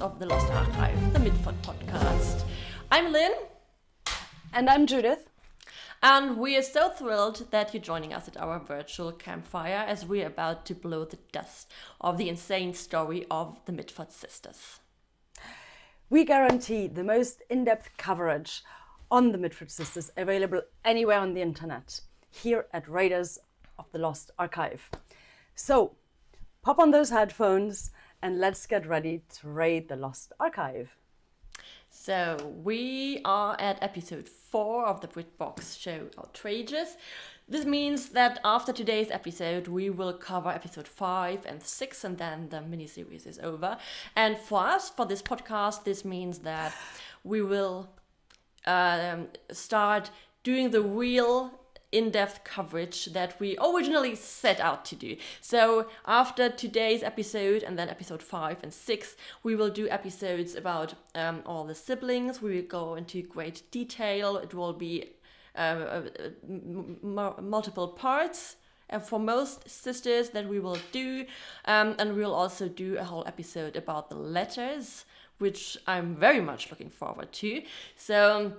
of the Lost Archive, the Mitford podcast. I'm Lyn. And I'm Judith. And we are so thrilled that you're joining us at our virtual campfire as we're about to blow the dust of the insane story of the Mitford sisters. We guarantee the most in-depth coverage on the Mitford sisters available anywhere on the internet, here at Raiders of the Lost Archive. So, pop on those headphones and let's get ready to raid the Lost Archive. So, we are at episode 4 of the Britbox show Outrageous. This means that after today's episode, we will cover episode 5 and 6, and then the miniseries is over. And for us, for this podcast, this means that we will start doing the real in-depth coverage that we originally set out to do. So after today's episode and then episode 5 and 6, we will do episodes about all the siblings. We will go into great detail. It will be multiple parts for most sisters that we will do. And we'll also do a whole episode about the letters, which I'm very much looking forward to. So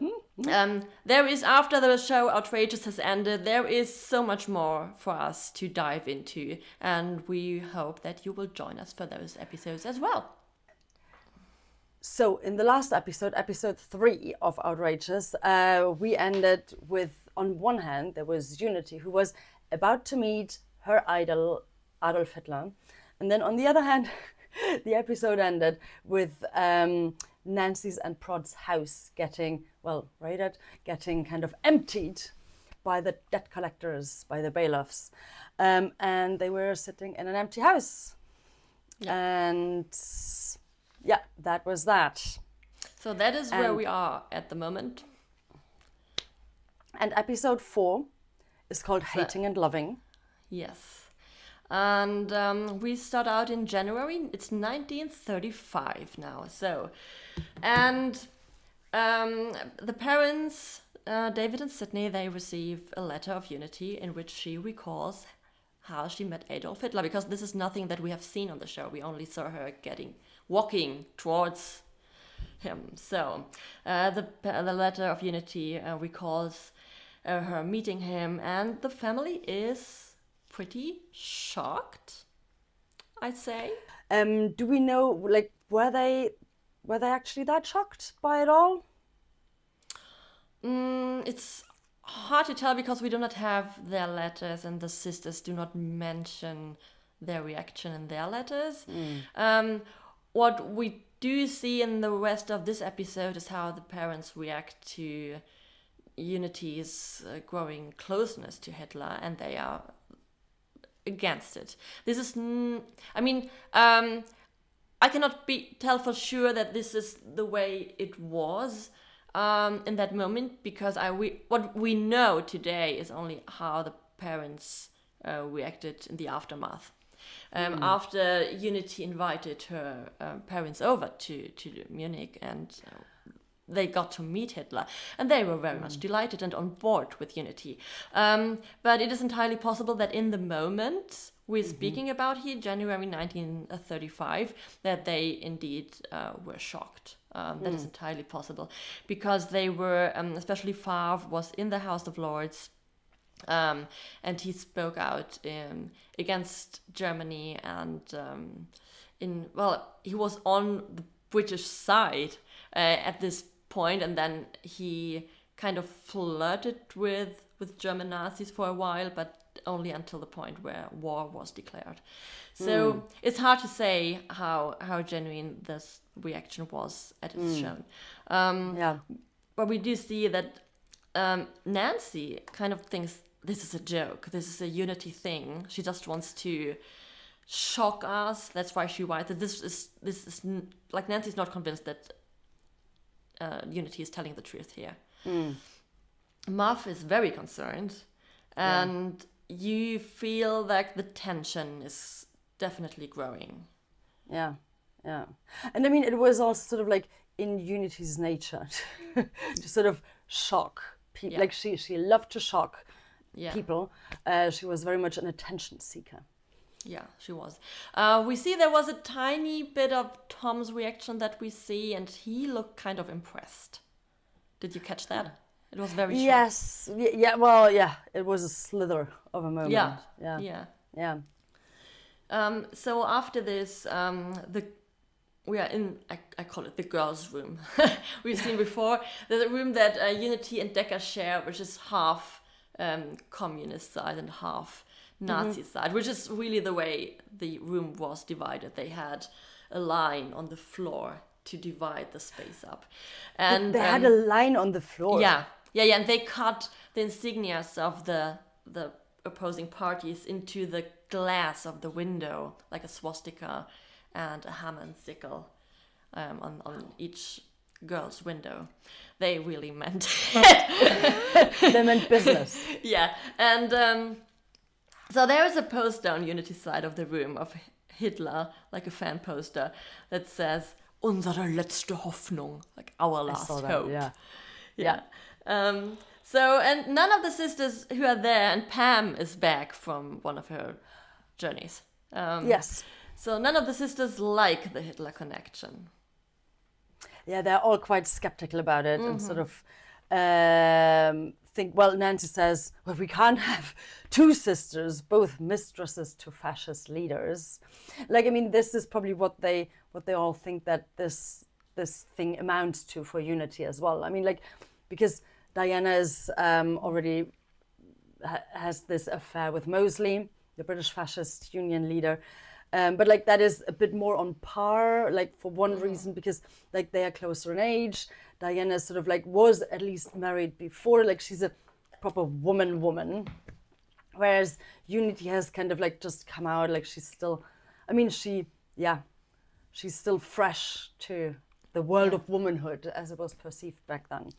there is, after the show Outrageous has ended, there is so much more for us to dive into. And we hope that you will join us for those episodes as well. So in the last episode, episode 3 of Outrageous, we ended with, on one hand, there was Unity, who was about to meet her idol, Adolf Hitler. And then on the other hand, the episode ended with Nancy's and Prod's house getting, raided, getting kind of emptied by the debt collectors, by the bailiffs. And they were sitting in an empty house. Yeah. And yeah, that was that. So that is where we are at the moment. And episode 4 is called Hating and Loving. Yes. And we start out in January. It's 1935 now. So, and the parents, David and Sydney, they receive a letter of Unity in which she recalls how she met Adolf Hitler, because this is nothing that we have seen on the show. We only saw her walking towards him. So the letter of Unity recalls her meeting him, and the family is pretty shocked, I'd say. Do we know, were they actually that shocked by it all? It's hard to tell because we do not have their letters, and the sisters do not mention their reaction in their letters. What we do see in the rest of this episode is how the parents react to Unity's growing closeness to Hitler, and they are against it. This is, I cannot tell for sure that this is the way it was in that moment, because what we know today is only how the parents reacted in the aftermath. After Unity invited her parents over to Munich, and they got to meet Hitler, and they were very much delighted and on board with Unity. But it is entirely possible that in the moment we're speaking about here, January 1935, that they indeed were shocked. That is entirely possible, because they were, especially Favre was in the House of Lords, and he spoke out against Germany, and he was on the British side at this point, and then he kind of flirted with German Nazis for a while, but only until the point where war was declared. So it's hard to say how genuine this reaction was at its shown. But we do see that Nancy kind of thinks this is a joke, this is a Unity thing. She just wants to shock us. That's why she writes that this is Nancy's not convinced that Unity is telling the truth here. Muff is very concerned, and you feel like the tension is definitely growing. Yeah. And I mean, it was also sort of like in Unity's nature to sort of shock people. Yeah. Like she loved to shock people. She was very much an attention seeker. Yeah, she was. We see there was a tiny bit of Tom's reaction that we see, and he looked kind of impressed. Did you catch that? It was very short. Yes. Yeah. Well, yeah. It was a slither of a moment. Yeah. Yeah. Yeah. Yeah. So after this, we are in, I call it the girls' room. We've seen before. There's a room that Unity and Decca share, which is half communist side and half Nazi side, which is really the way the room was divided. They had a line on the floor to divide the space up. And they had a line on the floor. Yeah, and they cut the insignias of the opposing parties into the glass of the window, like a swastika and a hammer and sickle on each girl's window. They really meant it. They meant business. Yeah, and so there is a poster on Unity's side of the room of Hitler, like a fan poster, that says "Unsere letzte Hoffnung," like our last hope. Yeah. So, and none of the sisters who are there, and Pam is back from one of her journeys. Yes. So none of the sisters like the Hitler connection. Yeah, they're all quite skeptical about it and sort of think, well, Nancy says, well, we can't have two sisters, both mistresses to fascist leaders. Like, I mean, this is probably what they all think that this thing amounts to for Unity as well. I mean, like, because Diana is already has this affair with Mosley, the British fascist union leader. But like that is a bit more on par, like for one reason, because like they are closer in age. Diana sort of like was at least married before, like she's a proper woman. Whereas Unity has kind of like just come out, like she's still, I mean, she's still fresh to the world of womanhood as it was perceived back then.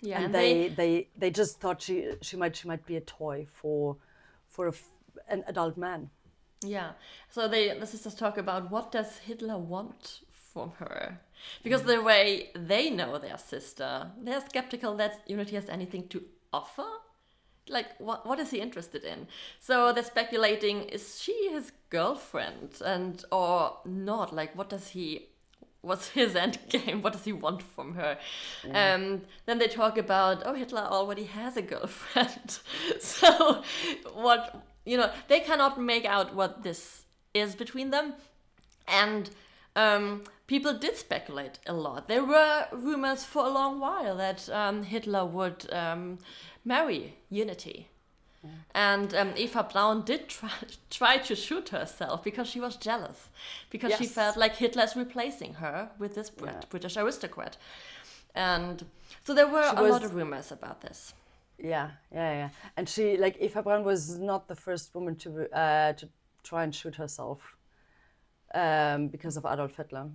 Yeah, and they just thought she might be a toy for an adult man. Yeah, so the sisters talk about what does Hitler want from her, because the way they know their sister, they're skeptical that Unity has anything to offer. Like, what is he interested in? So they're speculating, is she his girlfriend or not? Like, what's his end game? What does he want from her? Yeah. Then they talk about, Hitler already has a girlfriend. So they cannot make out what this is between them. And people did speculate a lot. There were rumors for a long while that Hitler would marry Unity. Yeah. And Eva Braun did try to shoot herself because she was jealous. Because she felt like Hitler's replacing her with this British aristocrat. And so there were a lot of rumors about this. Yeah. And she, like, Eva Braun was not the first woman to try and shoot herself because of Adolf Hitler.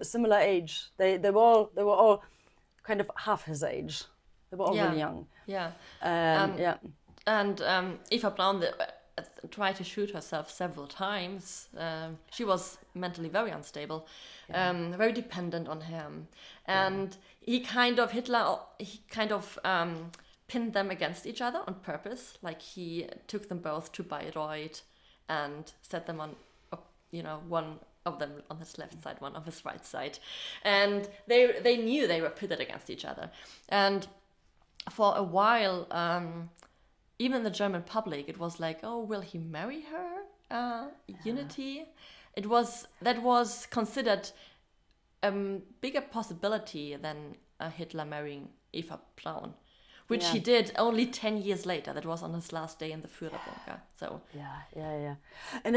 Similar age. They were all kind of half his age. They were all really young. Yeah. And Eva Braun tried to shoot herself several times. She was mentally very unstable, very dependent on him, and Hitler pinned them against each other on purpose. Like he took them both to Bayreuth and set them on, one of them on his left side, one on his right side, and they knew they were pitted against each other. And for a while, even in the German public, it was like, will he marry her? Unity? That was considered a bigger possibility than Hitler marrying Eva Braun, which he did only 10 years later. That was on his last day in the Führerbunker. So yeah. And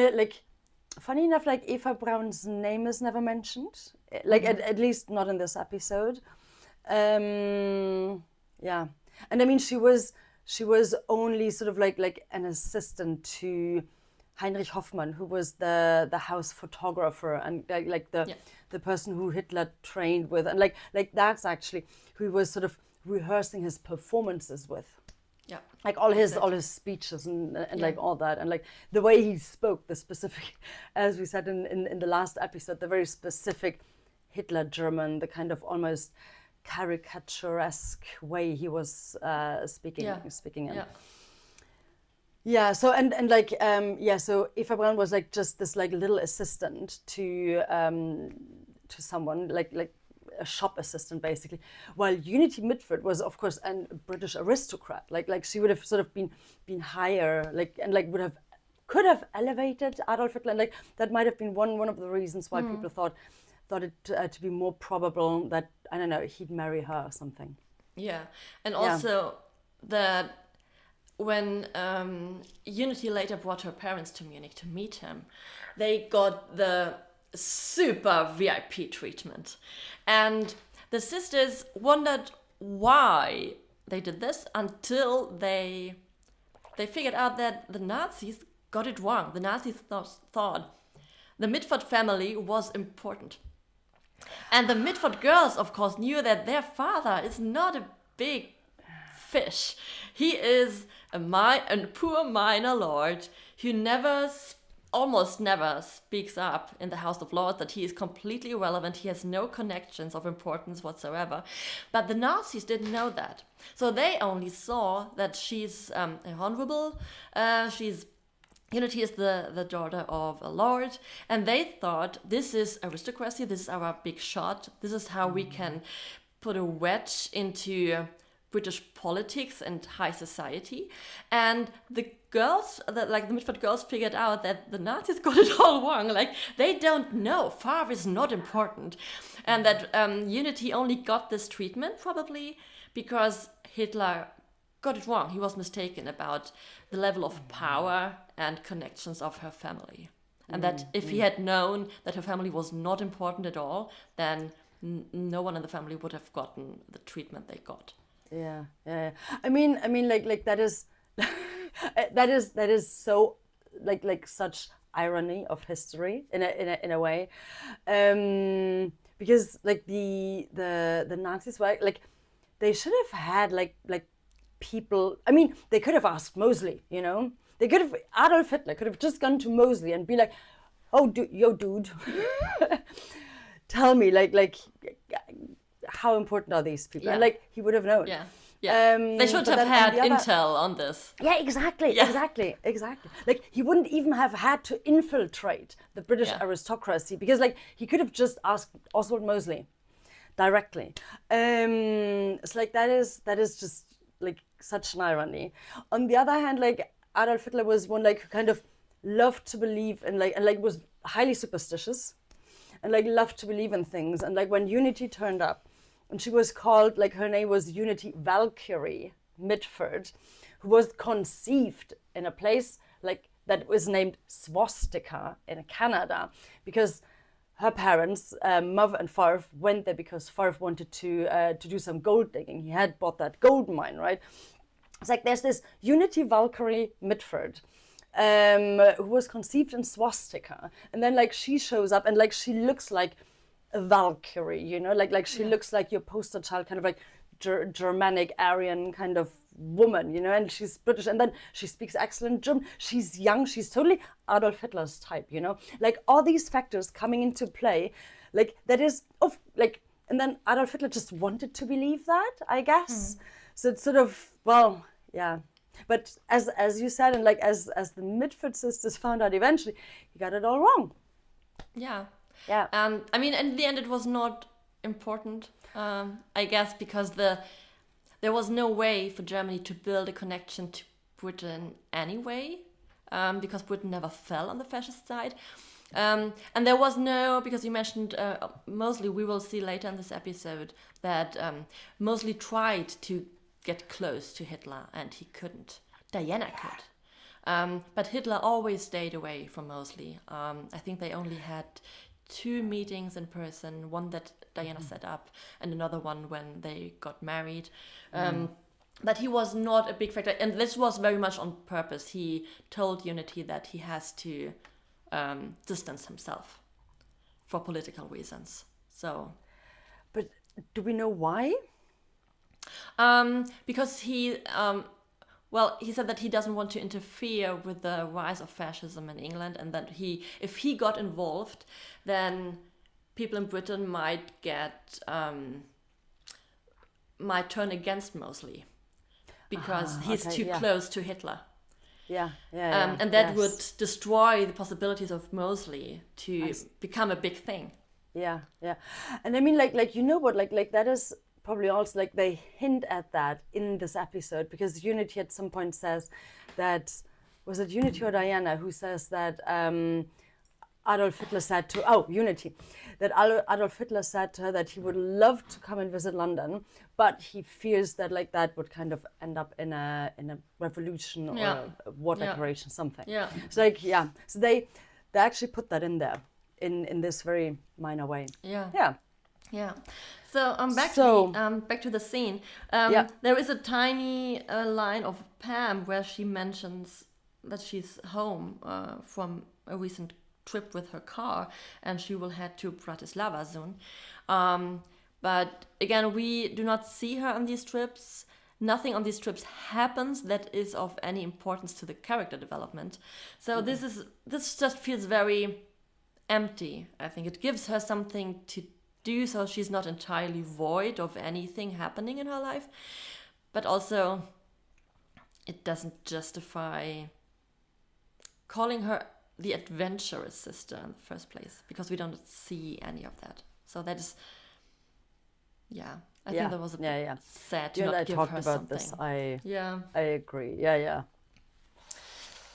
funny enough, like Eva Braun's name is never mentioned. Like at least not in this episode. Yeah, and I mean she was only sort of like an assistant to Heinrich Hoffmann, who was the house photographer and the person who Hitler trained with, and like that's actually who he was sort of rehearsing his performances with. Yeah, like all his speeches and like all that, and like the way he spoke, the specific, as we said in the last episode, the very specific Hitler German, the kind of almost caricaturesque way he was speaking in. Yeah, so and like so Eva Braun was like just this like little assistant to someone like a shop assistant basically, while Unity Mitford was of course a British aristocrat. Like she would have sort of been higher, like, and like could have elevated Adolf Hitler, and like that might have been one of the reasons why people thought it to be more probable that, I don't know, he'd marry her or something. Yeah, and also that when Unity later brought her parents to Munich to meet him, they got the super VIP treatment. And the sisters wondered why they did this until they figured out that the Nazis got it wrong. The Nazis thought the Mitford family was important. And the Mitford girls, of course, knew that their father is not a big fish. He is a poor minor lord who almost never speaks up in the House of Lords, that he is completely irrelevant. He has no connections of importance whatsoever. But the Nazis didn't know that. So they only saw that she's honorable, Unity is the daughter of a lord, and they thought, this is aristocracy, this is our big shot, this is how we can put a wedge into British politics and high society. And the girls, the Mitford girls, figured out that the Nazis got it all wrong. Like, they don't know. Favre is not important. And that Unity only got this treatment probably because Hitler got it wrong. He was mistaken about the level of power and connections of her family. And that if he had known that her family was not important at all, then no one in the family would have gotten the treatment they got. Yeah. I mean, like that is, that is so like such irony of history in a way, because like the Nazis were like, they should have had like people. I mean, they could have asked Mosley, you know. They could have, Adolf Hitler could have just gone to Mosley and be like, "Oh, dude, tell me, like, how important are these people?" Yeah. And like, he would have known. Yeah. They should have had intel on this. Yeah, exactly. Like, he wouldn't even have had to infiltrate the British aristocracy, because like he could have just asked Oswald Mosley directly. It's like that is just like such an irony. On the other hand, like, Adolf Hitler was one like who kind of loved to believe in and was highly superstitious, and like loved to believe in things. And like when Unity turned up, and she was called, like, her name was Unity Valkyrie Mitford, who was conceived in a place like that was named Swastika in Canada, because her parents, Mother and Favre, went there because Favre wanted to do some gold digging. He had bought that gold mine, right? It's like there's this Unity Valkyrie Mitford, who was conceived in Swastika, and then like she shows up and like she looks like a Valkyrie, you know, like she looks like your poster child, kind of like Germanic Aryan kind of woman, you know, and she's British, and then she speaks excellent German. She's young, she's totally Adolf Hitler's type, you know, like all these factors coming into play, like that is of like, and then Adolf Hitler just wanted to believe that, I guess. So it's sort of, well, yeah. But as you said, and like as the Mitford sisters found out eventually, he got it all wrong. Yeah. Yeah. I mean, in the end, it was not important, I guess, because there was no way for Germany to build a connection to Britain anyway, because Britain never fell on the fascist side. And there was no, because you mentioned Mosley, we will see later in this episode that Mosley tried to get close to Hitler and he couldn't. Diana could. But Hitler always stayed away from Mosley. I think they only had 2 meetings in person, one that Diana set up and another one when they got married. But he was not a big factor, and this was very much on purpose. He told Unity that he has to distance himself for political reasons. So, but do we know why? Because he said that he doesn't want to interfere with the rise of fascism in England, and that if he got involved, then people in Britain might turn against Mosley, because he's too close to Hitler. And that would destroy the possibilities of Mosley to become a big thing. Yeah. And I mean, like you know what, like that is probably also like they hint at that in this episode, because Unity at some point says that, was it Unity or Diana who says that Adolf Hitler said to Unity, that Adolf Hitler said to her that he would love to come and visit London, but he fears that like that would kind of end up in a revolution or a war declaration, something. Yeah. So like so they actually put that in there in this very minor way. Yeah. So back to the scene. There is a tiny line of Pam where she mentions that she's home from a recent trip with her car, and she will head to Bratislava soon. But again, we do not see her on these trips. Nothing on these trips happens that is of any importance to the character development. So this just feels very empty. I think it gives her something to do, so she's not entirely void of anything happening in her life. But also, it doesn't justify calling her the adventurous sister in the first place, because we don't see any of that. So that is, I think that was a bit sad to not give her something. This. I agree. Yeah.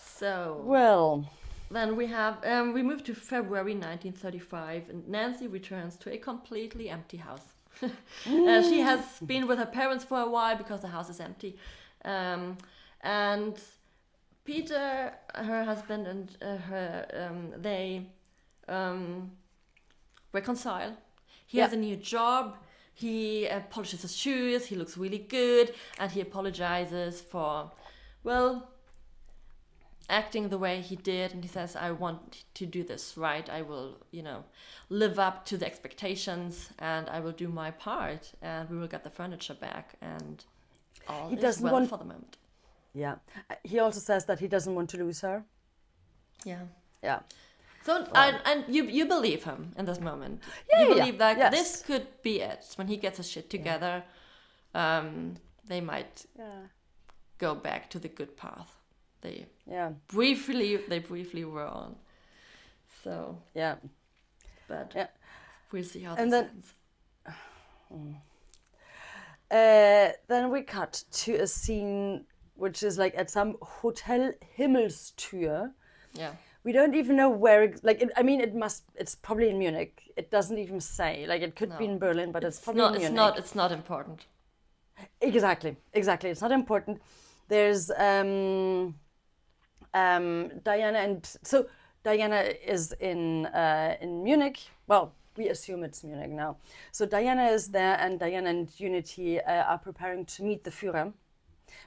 So well, then we have we move to February 1935, and Nancy returns to a completely empty house. She has been with her parents for a while because the house is empty, and Peter, her husband, and they reconcile. He has a new job. He polishes his shoes. He looks really good, and he apologizes for, acting the way he did. And he says, "I want to do this right. I will, live up to the expectations, and I will do my part, and we will get the furniture back, and all is well for the moment." Yeah. He also says that he doesn't want to lose her. Yeah. So, and you believe him in this moment. You believe that this could be it. When he gets his shit together, they might go back to the good path they briefly were on. So, but we'll see how this ends. Then we cut to a scene which is like at some Hotel Himmelstür. Yeah. We don't even know where. It's probably in Munich. It doesn't even say. Like it could be in Berlin, but it's probably in Munich. It's not important. Exactly. It's not important. There's Diana, and so Diana is in Munich. Well, we assume it's Munich now. So Diana is there, and Diana and Unity are preparing to meet the Führer,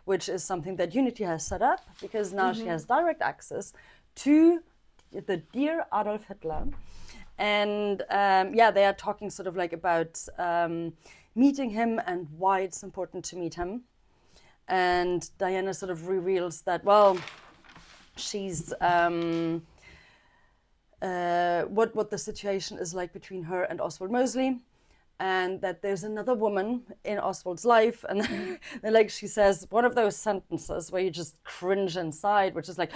which is something that Unity has set up, because now she has direct access to the dear Adolf Hitler. And they are talking sort of like about meeting him and why it's important to meet him. And Diana sort of reveals that, she's what the situation is like between her and Oswald Mosley, and that there's another woman in Oswald's life, and then like she says one of those sentences where you just cringe inside, which is like,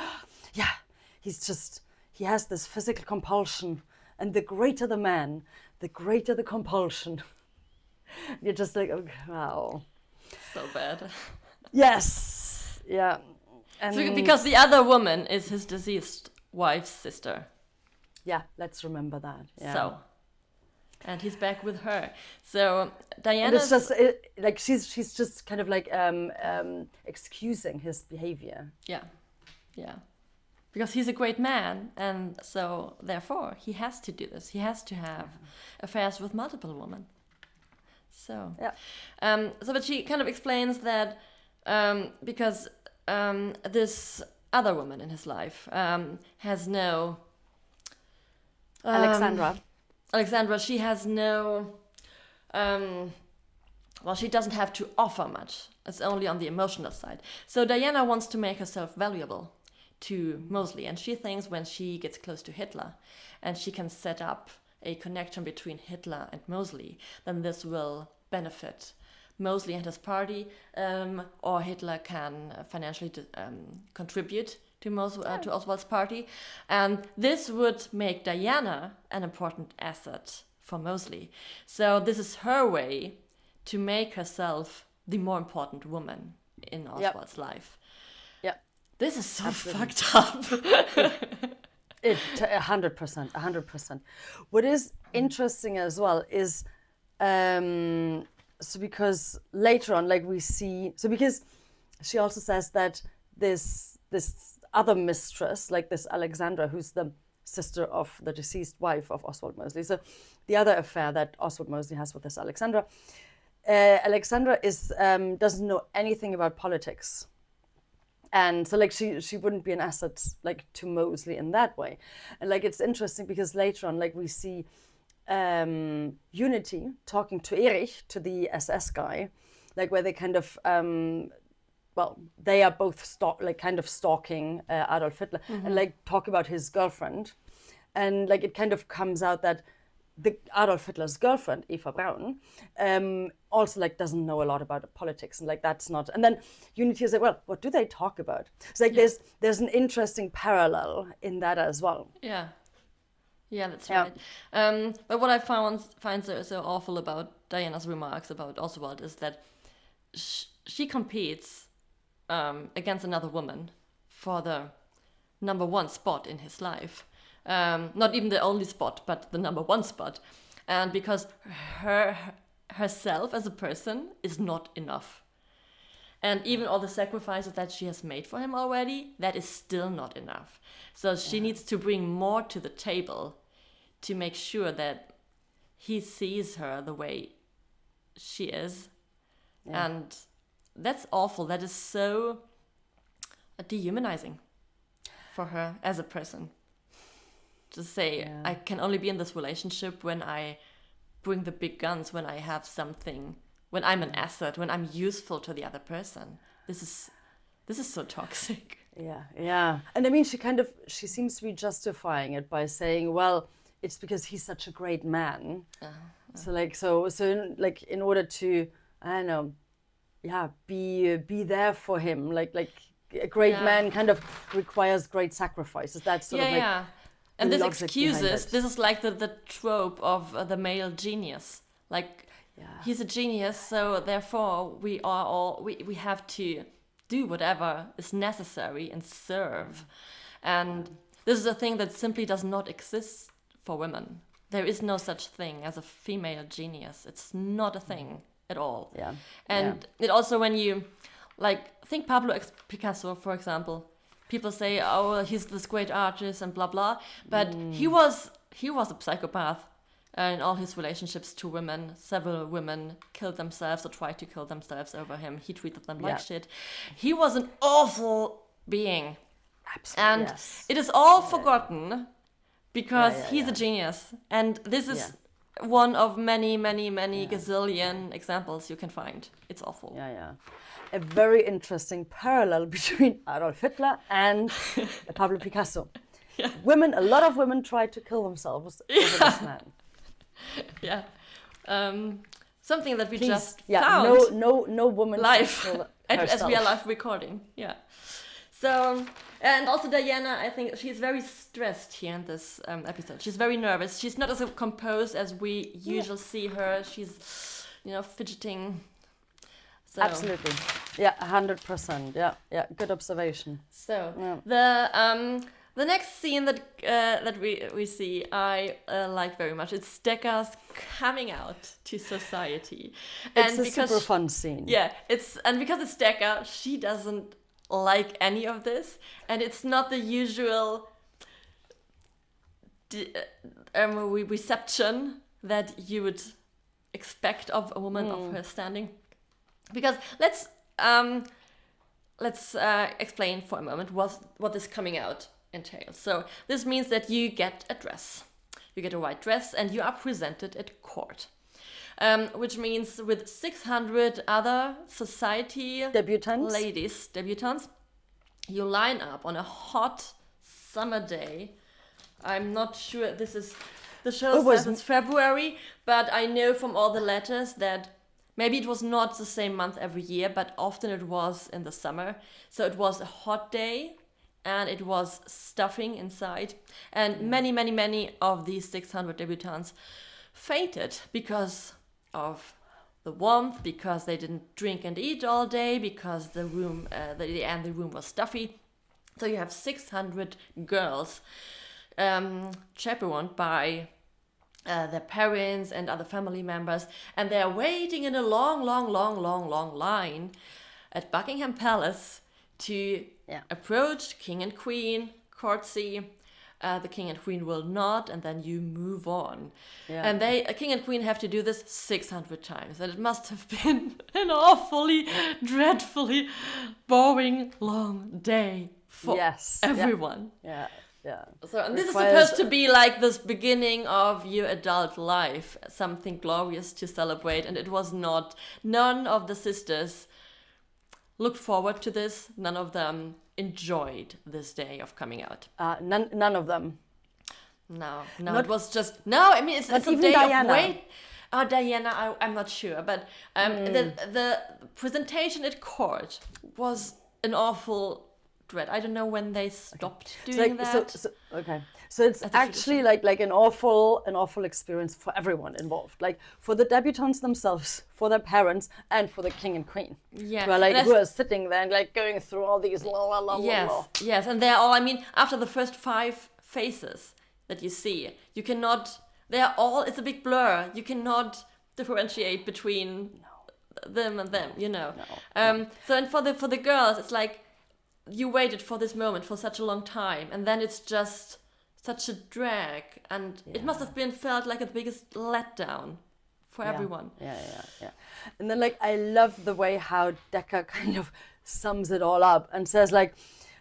he has this physical compulsion, and the greater the man, the greater the compulsion. You're just like, oh, wow. So bad. Yes. Yeah. And so, because the other woman is his deceased wife's sister. Yeah, let's remember that. Yeah. So, and he's back with her. So Diana. It's just like she's just kind of like excusing his behavior. Yeah. Because he's a great man, and so therefore he has to do this. He has to have affairs with multiple women. So but she kind of explains that because this other woman in his life has no Alexandra, she has no she doesn't have to offer much. It's only on the emotional side. So Diana wants to make herself valuable to Mosley, and she thinks when she gets close to Hitler and she can set up a connection between Hitler and Mosley, then this will benefit Mosley and his party, or Hitler can financially contribute to Oswald's party. And this would make Diana an important asset for Mosley. So this is her way to make herself the more important woman in Oswald's life. Yeah. This is so fucked up. 100%. What is interesting as well is, so because later on, like we see, so because she also says that this other mistress, like this Alexandra, who's the sister of the deceased wife of Oswald Mosley. So the other affair that Oswald Mosley has with this Alexandra is doesn't know anything about politics. And so like she wouldn't be an asset like to Mosley in that way. And like it's interesting because later on like we see Unity talking to Erich, to the SS guy, like where they kind of they are both stalking Adolf Hitler and like talk about his girlfriend. And like it kind of comes out that the Adolf Hitler's girlfriend, Eva Braun, also like doesn't know a lot about politics, and like that's not. And then Unity is like, well, what do they talk about? It's like there's an interesting parallel in that as well. Yeah, that's right. But what I find so awful about Diana's remarks about Oswald is that she competes against another woman for the number one spot in his life. Not even the only spot, but the number one spot. And because herself as a person is not enough. And even all the sacrifices that she has made for him already, that is still not enough. So she needs to bring more to the table to make sure that he sees her the way she is. Yeah. And that's awful. That is so dehumanizing for her as a person. To say, I can only be in this relationship when I bring the big guns, when I have something, when I'm an asset, when I'm useful to the other person. This is so toxic. Yeah. And I mean, she seems to be justifying it by saying, well, it's because he's such a great man. So in order to, I don't know, be there for him, like a great man kind of requires great sacrifices. That's sort of like. And this excuses, this is like the trope of the male genius. Like, he's a genius, so therefore we have to do whatever is necessary and serve. And this is a thing that simply does not exist for women. There is no such thing as a female genius. It's not a thing at all. Yeah. And it also, when you, like, think Pablo Picasso, for example. People say, oh, he's this great artist and blah, blah. But he was a psychopath in all his relationships to women. Several women killed themselves or tried to kill themselves over him. He treated them like shit. He was an awful being. Absolutely, and it is all forgotten because he's a genius. And this is one of many gazillion examples you can find. It's awful. A very interesting parallel between Adolf Hitler and Pablo Picasso. A lot of women tried to kill themselves over this man. Something that we just found. No woman live as we are live recording. So, and also Diana, I think she's very stressed here in this episode. She's very nervous. She's not as composed as we usually see her. She's, fidgeting. So. Absolutely. 100%. Yeah. Good observation. So the next scene that we see, I like very much. It's Decca's coming out to society. It's a super fun scene. Yeah, because it's Decca, she doesn't like any of this, and it's not the usual reception that you would expect of a woman of her standing. Because let's explain for a moment what this coming out entails. So this means that you get a dress. You get a white dress and you are presented at court. Which means with 600 other society debutantes, you line up on a hot summer day. I'm not sure, the show says it's February, but I know from all the letters that maybe it was not the same month every year, but often it was in the summer. So it was a hot day and it was stuffing inside. And many of these 600 debutantes fainted because of the warmth, because they didn't drink and eat all day, because the room was stuffy. So you have 600 girls chaperoned by their parents and other family members, and they're waiting in a long line at Buckingham Palace to approach King and Queen, courtesy. The King and Queen will nod, and then you move on. Yeah. And King and Queen have to do this 600 times, and it must have been an awfully, dreadfully boring long day for everyone. Yeah. So, and this is supposed to be like this beginning of your adult life, something glorious to celebrate, and it was not. None of the sisters looked forward to this. None of them enjoyed this day of coming out. None of them. No, it was just no. I mean, it's a day Diana. Of wait. Oh, Diana, I'm not sure, but the presentation at court was an awful dread. I don't know when they stopped doing that. So it's actually like an awful experience for everyone involved, like for the debutantes themselves, for their parents, and for the King and Queen. Yeah, who are sitting there and like going through all these Yes, and they're all. I mean, after the first 5 faces that you see, you cannot. They're all. It's a big blur. You cannot differentiate between them and them. You know. So and for the girls, it's like you waited for this moment for such a long time, and then it's just such a drag, and it must have been felt like the biggest letdown for everyone. Yeah. And then I love the way how Decca kind of sums it all up and says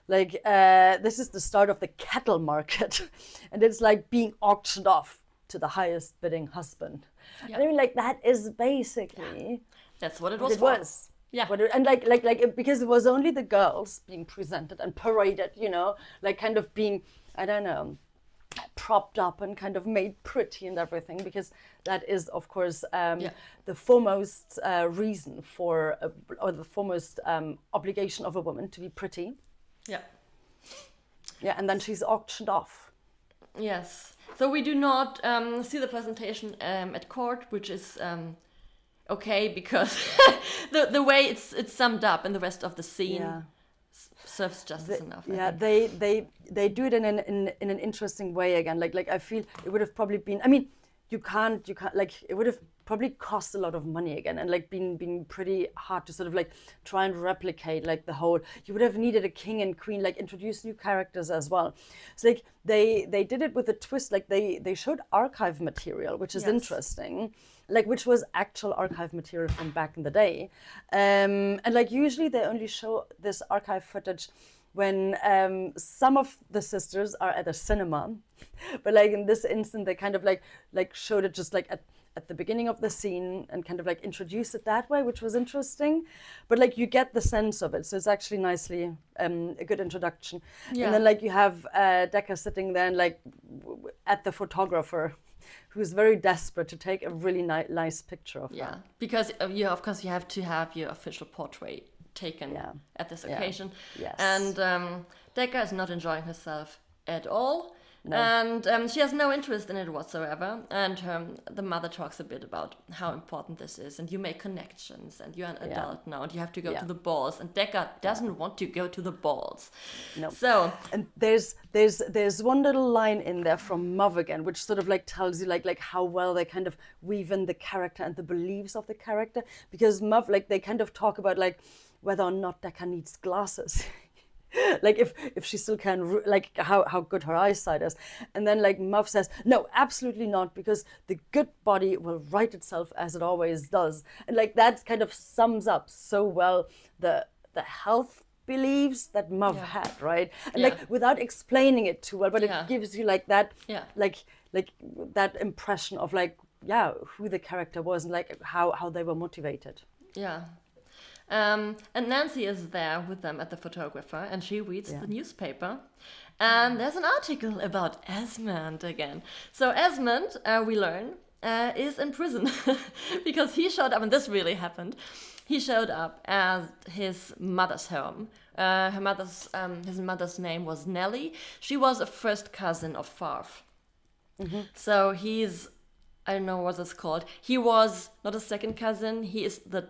this is the start of the cattle market, and it's like being auctioned off to the highest bidding husband. Yeah. And I mean, that is basically that's what it was. Yeah, and because it was only the girls being presented and paraded, kind of being, I don't know, propped up and kind of made pretty and everything, because that is, of course, the foremost reason for, or the foremost obligation of a woman to be pretty. Yeah. Yeah, and then she's auctioned off. Yes. So we do not see the presentation at court, which is okay, because the way it's summed up in the rest of the scene serves justice enough. Yeah, they do it in an interesting way again. Like I feel it would have probably been. I mean, you can't it would have probably cost a lot of money again, and been pretty hard to sort of try and replicate the whole. You would have needed a king and queen, introduce new characters as well. So they did it with a twist. They showed archive material, which is interesting. Which was actual archive material from back in the day. And usually they only show this archive footage when some of the sisters are at a cinema. But in this instance, they kind of showed it just at the beginning of the scene and kind of introduced it that way, which was interesting. But you get the sense of it. So it's actually nicely a good introduction. Yeah. And then you have Decca sitting there and at the photographer, who's very desperate to take a really nice picture of her. Yeah, because of course you have to have your official portrait taken at this occasion. Yes. And Decca is not enjoying herself at all. No. And she has no interest in it whatsoever. And the mother talks a bit about how important this is. And you make connections. And you're an adult now. And you have to go to the balls. And Decca doesn't want to go to the balls. No. So. And there's one little line in there from Muv again, which sort of tells you how well they kind of weave in the character and the beliefs of the character. Because Muv, they kind of talk about whether or not Decca needs glasses. if she still can, how good her eyesight is. And then Muv says, no, absolutely not, because the good body will right itself as it always does. And that kind of sums up so well the health beliefs that Muv had, right? And without explaining it too well, but it gives you that that impression of who the character was and how they were motivated. Yeah. And Nancy is there with them at the photographer, and she reads the newspaper. And there's an article about Esmond again. So Esmond, we learn, is in prison because he showed up, and this really happened. He showed up at his mother's home. His mother's name was Nellie. She was a first cousin of Farf. So he's, I don't know what it's called. He was not a second cousin. He is the.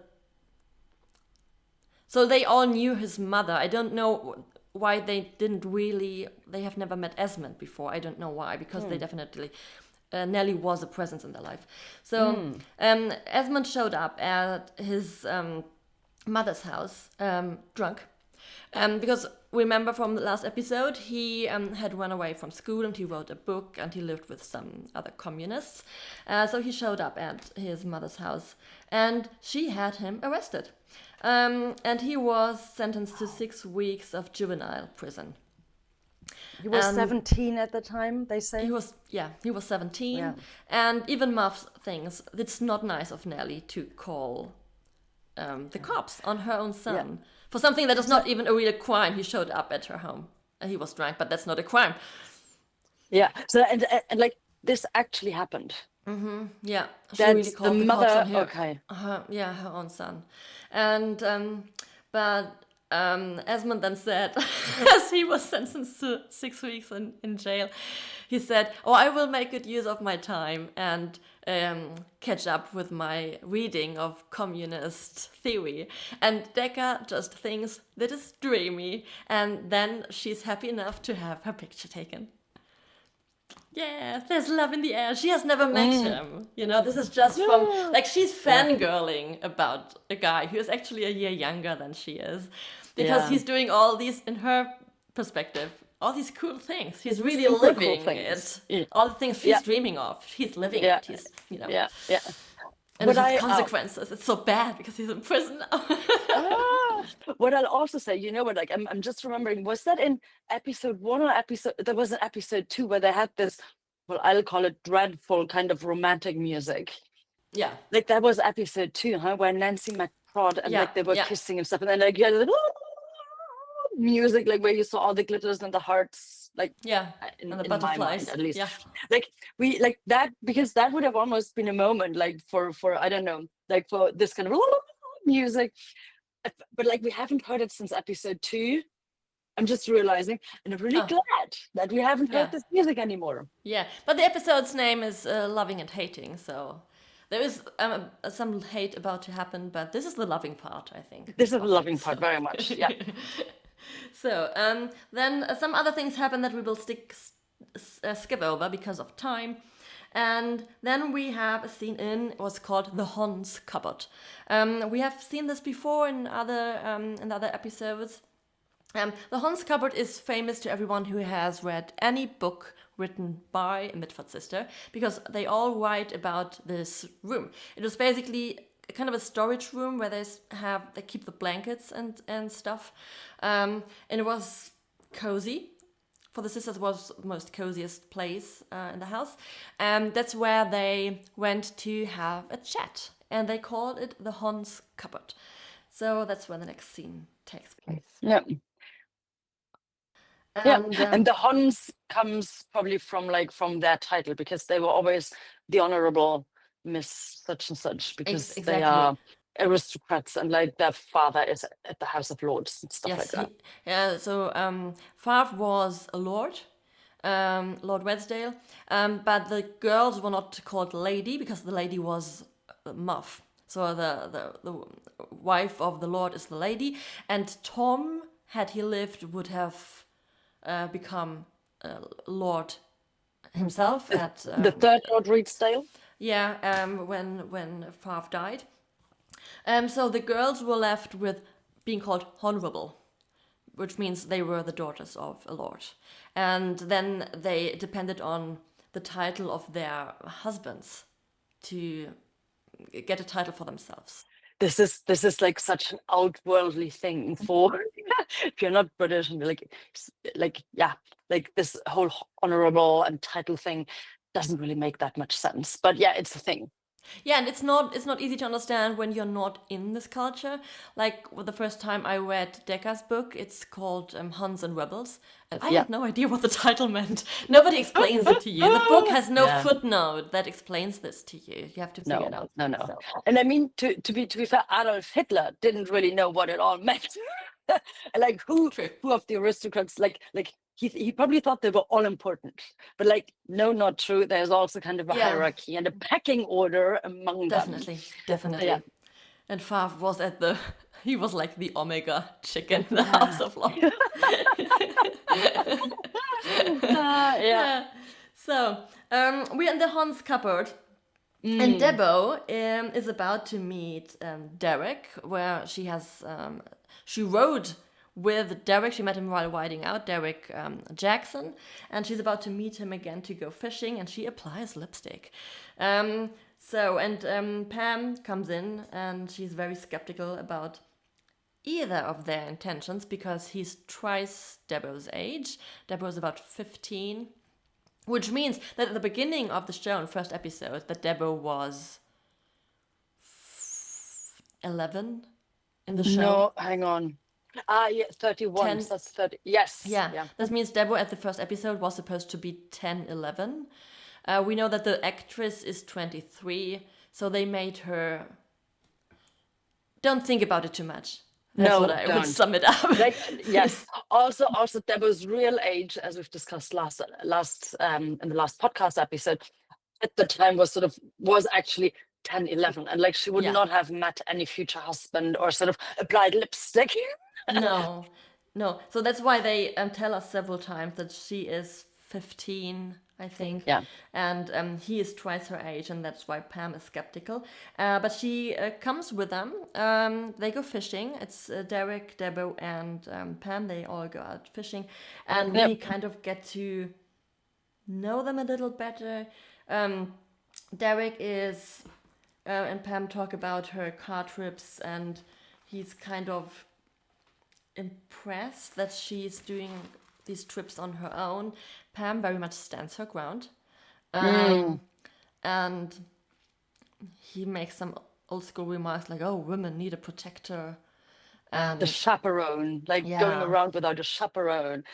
So they all knew his mother. I don't know why they didn't really. They have never met Esmond before. I don't know why, because they definitely. Nellie was a presence in their life. So Esmond showed up at his mother's house, drunk. Because remember from the last episode, he had run away from school and he wrote a book and he lived with some other communists. So he showed up at his mother's house and she had him arrested. And he was sentenced to 6 weeks of juvenile prison. He was 17 at the time, they say? He was 17. Yeah. And even Muff thinks it's not nice of Nellie to call the cops on her own son for something that is not even a real crime. He showed up at her home and he was drunk, but that's not a crime. Yeah. So and like this actually happened. Yeah, she That's really called the the mother. cops on her, Okay. her own son. And but Esmond then said, as he was sentenced to 6 weeks in jail, he said, "Oh, I will make good use of my time and catch up with my reading of communist theory." And Decca just thinks that is dreamy, and then she's happy enough to have her picture taken. Yeah, there's love in the air. She has never met him. You know, this is just from, like, she's fangirling about a guy who is actually a year younger than she is. Because he's doing all these, in her perspective, all these cool things. He's really living it. Yeah. All the things she's dreaming of. He's living it. He's, you know. Yeah. And it has consequences. It's so bad because he's in prison now. What I'll also say, you know what, like I'm just remembering, was that in episode 1 or there was an episode 2 where they had this, well, I'll call it dreadful kind of romantic music. Yeah. Like that was episode 2, where Nancy met Prod and like they were kissing and stuff, and then like you had like, music, like where you saw all the glitters and the hearts, like and the butterflies, my mind, at least. Like we like that, because that would have almost been a moment like for I don't know, like for this kind of music, but like we haven't heard it since episode 2. I'm just realizing, and I'm really glad that we haven't heard this music anymore. Yeah, but the episode's name is Loving and Hating, so there is some hate about to happen, but this is the loving part, I think. This is the loving part, very much, yeah. So then some other things happen that we will skip over because of time. And then we have a scene in what's called the Hans cupboard. We have seen this before in other episodes. The Hans cupboard is famous to everyone who has read any book written by a Mitford sister, because they all write about this room. It was basically kind of a storage room where they keep the blankets and stuff, and it was cozy. For the sisters, was the most coziest place in the house, and that's where they went to have a chat, and they called it the Hans cupboard. So that's where the next scene takes place. Yeah. And the Hans comes probably from their title, because they were always the Honorable Miss such and such, because they are aristocrats, and like their father is at the House of Lords and stuff like that. So Farf was a lord, Lord Wedsdale, but the girls were not called lady because the lady was Muff. So the wife of the lord is the lady, and Tom, had he lived, would have become lord himself at the third Lord Reedsdale. When Farf died. So the girls were left with being called honorable, which means they were the daughters of a lord. And then they depended on the title of their husbands to get a title for themselves. This is like such an outworldly thing for if you're not British, and like this whole honorable and title thing doesn't really make that much sense. But yeah, it's a thing. Yeah, and it's not easy to understand when you're not in this culture. Like the first time I read Decca's book, it's called Huns and Rebels, and I Yeah. had no idea what the title meant. Nobody explains it to you. The book has no Yeah. footnote that explains this to you. You have to figure it out. No. So, And I mean, to be fair, Adolf Hitler didn't really know what it all meant. Like who true. of the aristocrats, like he probably thought they were all important, but like no, not true. There's also kind of a Yeah, hierarchy and a pecking order among them. definitely. Yeah. And Favre was he was like the omega chicken in the House of Lords. Yeah. Yeah. So, we're in the Hans cupboard. And Debo is about to meet Derek, where she rode with Derek. She met him while riding out, Derek Jackson, and she's about to meet him again to go fishing, and she applies lipstick. Pam comes in, and she's very skeptical about either of their intentions because he's twice Debo's age. Debo is about 15. Which means that at the beginning of the show, in the first episode, that Debo was 11 in the show. No, hang on. Yeah, 31. 10. So that's 30. Yes. Yeah, that means Debo at the first episode was supposed to be 10, 11. We know that the actress is 23, so they made her... Don't think about it too much. That's what I would sum it up. Like, yes. Also, Debo's real age, as we've discussed last in the last podcast episode, at the time was actually 10, 11, and like she would Yeah. not have met any future husband or sort of applied lipstick. No. So that's why they tell us several times that she is 15, I think. Yeah. And he is twice her age, and that's why Pam is skeptical. But she comes with them. They go fishing. It's Derek, Debo, and Pam. They all go out fishing. And we kind of get to know them a little better. Derek is... and Pam talk about her car trips, and he's kind of impressed that she's doing these trips on her own. Pam very much stands her ground. And he makes some old school remarks like, oh, women need a protector. And the chaperone, like going around without a chaperone.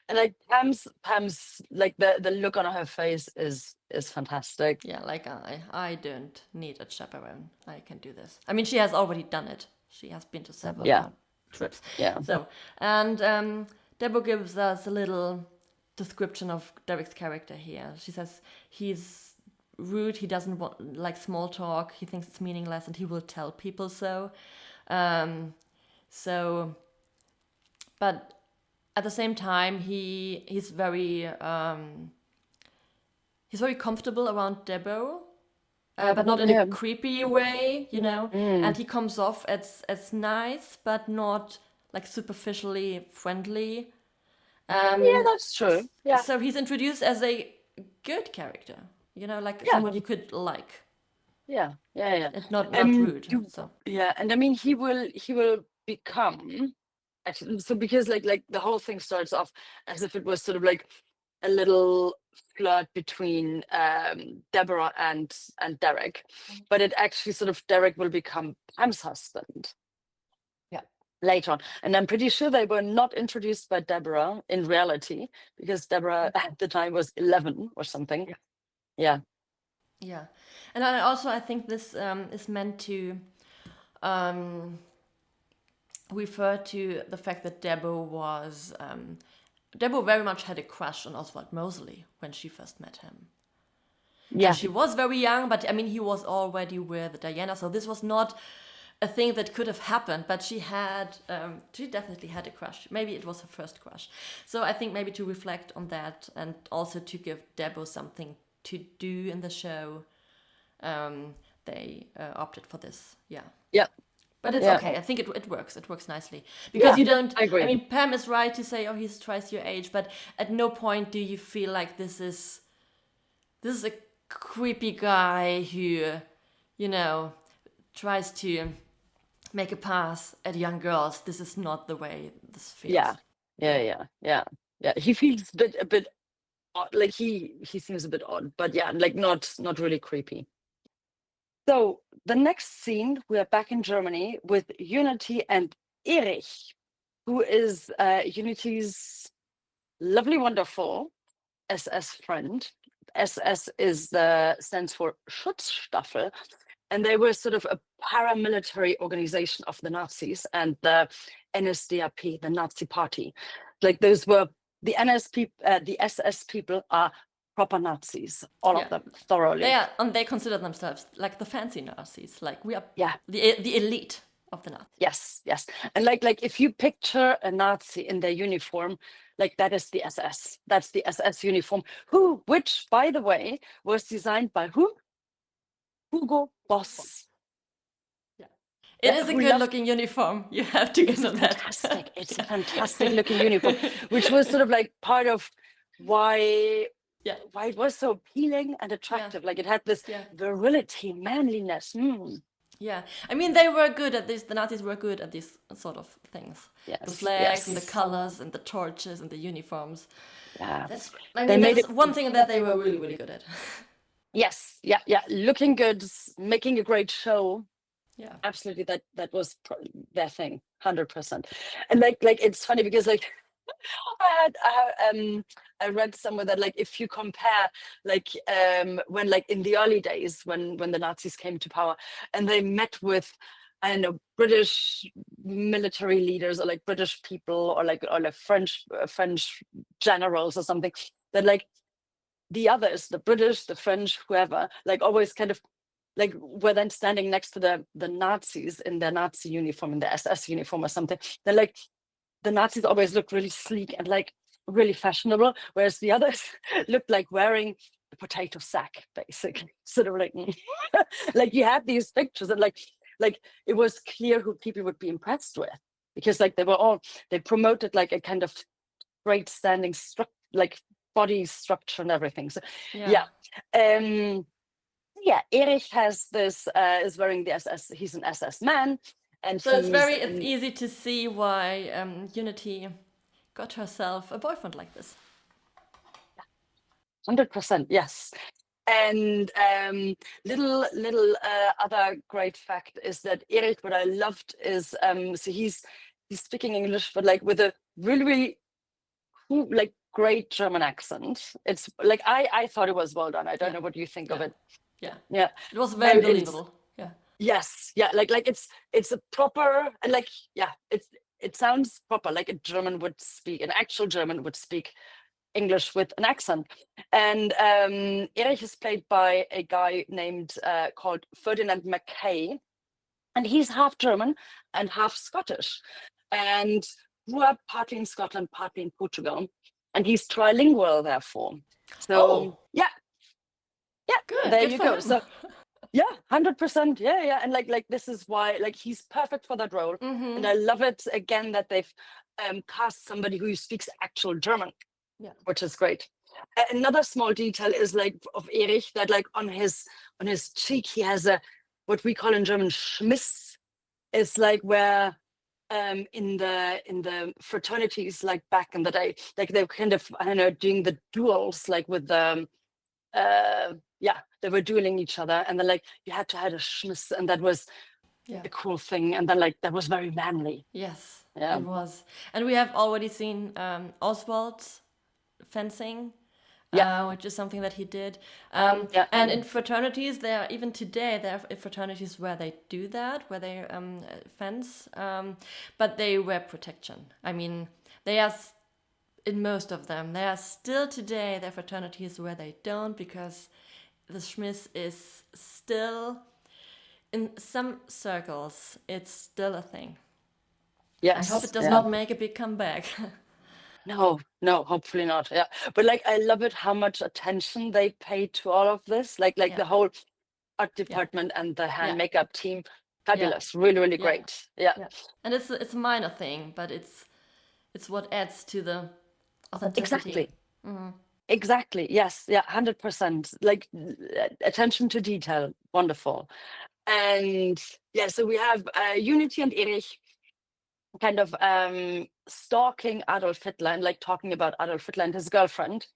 And like Pam's like the look on her face is fantastic. Yeah, like I don't need a chaperone. I can do this. I mean, she has already done it. She has been to several trips. Yeah. So, and Debo gives us a little description of Derek's character here. She says he's rude. He doesn't like small talk. He thinks it's meaningless, and he will tell people so. But at the same time, he's very comfortable around Debo, but not in a creepy way, you know. And he comes off as nice, but not like superficially friendly. Yeah, that's true. Yeah. So he's introduced as a good character, you know, like someone you could like. Yeah. And not rude. So. Yeah, and I mean he will become actually, so because like the whole thing starts off as if it was sort of like a little flirt between Deborah and Derek, but it actually sort of Derek will become Pam's husband. Yeah, later on, and I'm pretty sure they were not introduced by Deborah in reality because Deborah at the time was 11 or something. Yeah. Yeah, and I think this is meant to refer to the fact that Debo very much had a crush on Oswald Mosley when she first met him. Yeah. And she was very young, but I mean, he was already with Diana, so this was not a thing that could have happened, but she definitely had a crush. Maybe it was her first crush. So I think maybe to reflect on that and also to give Debo something to do in the show, they opted for this. Yeah. Yeah. But it's okay. I think it works. It works nicely because you don't. I agree. I mean, Pam is right to say, "Oh, he's twice your age," but at no point do you feel like this is a creepy guy who, you know, tries to make a pass at young girls. This is not the way this feels. Yeah. He feels a bit odd. Like he seems a bit odd, but yeah, like not really creepy. So the next scene, we are back in Germany with Unity and Erich, who is Unity's lovely, wonderful SS friend. SS stands for Schutzstaffel, and they were sort of a paramilitary organization of the Nazis and the NSDAP, the Nazi Party. Like those were the the SS people are proper Nazis, all of them, thoroughly. And they consider themselves like the fancy Nazis. Like we are Yeah. the elite of the Nazis. Yes, yes. And like if you picture a Nazi in their uniform, like that is the SS. That's the SS uniform, which, by the way, was designed by who? Hugo Boss. Yeah. It is a good looking uniform. You have to get that. Fantastic. It's a fantastic looking uniform, which was sort of like part of why it was so appealing and attractive. Like it had this virility, manliness. Yeah, I mean, they were good at this. The Nazis were good at these sort of things. Yes, the flags and the colors and the torches and the uniforms. Yeah, that's one thing that they were really, really good at. Yes, yeah, looking good, making a great show. Yeah, absolutely. That was their thing, 100%. And like it's funny because like I read somewhere that like if you compare like when like in the early days when the Nazis came to power and they met with, I don't know, British military leaders or like British people or like French generals or something, that like the others, the British, the French, whoever, like always kind of like were then standing next to the Nazis in their Nazi uniform, in their SS uniform or something. They're like, the Nazis always looked really sleek and like really fashionable, whereas the others looked like wearing a potato sack, basically. Sort of like, like you had these pictures and like it was clear who people would be impressed with, because like they promoted like a kind of great standing like body structure and everything. So yeah. Erich has this is wearing the SS. He's an SS man, and so it's easy to see why Unity got herself a boyfriend like this. 100%, yes. And little other great fact is that Erich, what I loved is so he's speaking English, but like with a really cool, like great German accent. It's like I thought it was well done. I don't know what you think of it. Yeah, it was very believable. Yes, like it's a proper, and like it sounds proper, like a German would speak, an actual German would speak English with an accent. And Erich is played by a guy named called Ferdinand Mackay, and he's half German and half Scottish, and grew up partly in Scotland, partly in Portugal, and he's trilingual therefore. So yeah, good. There good you go. Him. So. Yeah, 100%. Yeah. And like this is why like he's perfect for that role. And I love it again that they've cast somebody who speaks actual German, which is great. Another small detail is like of Erich, that like on his cheek he has a what we call in German Schmiss. It's like where in the fraternities, like back in the day, like they were kind of, I don't know, doing the duels like with the they were dueling each other, and then like you had to have a schmiss, and that was a cool thing, and then like that was very manly. Yes, it was. And we have already seen Oswald's fencing, which is something that he did. And in fraternities, even today there are fraternities where they do that, where they fence, but they wear protection. I mean, they are in most of them. There are still today there are fraternities where they don't, because the schmiss is still, in some circles, it's still a thing. Yes. I hope it does not make a big comeback. No, hopefully not. Yeah, but like I love it how much attention they pay to all of this. Like the whole art department and the hand makeup team, fabulous, really great. Yeah. And it's a minor thing, but it's what adds to the authenticity. Exactly. Yes. Yeah. 100%. Like attention to detail. Wonderful. And so we have Unity and Erich kind of stalking Adolf Hitler and like talking about Adolf Hitler and his girlfriend.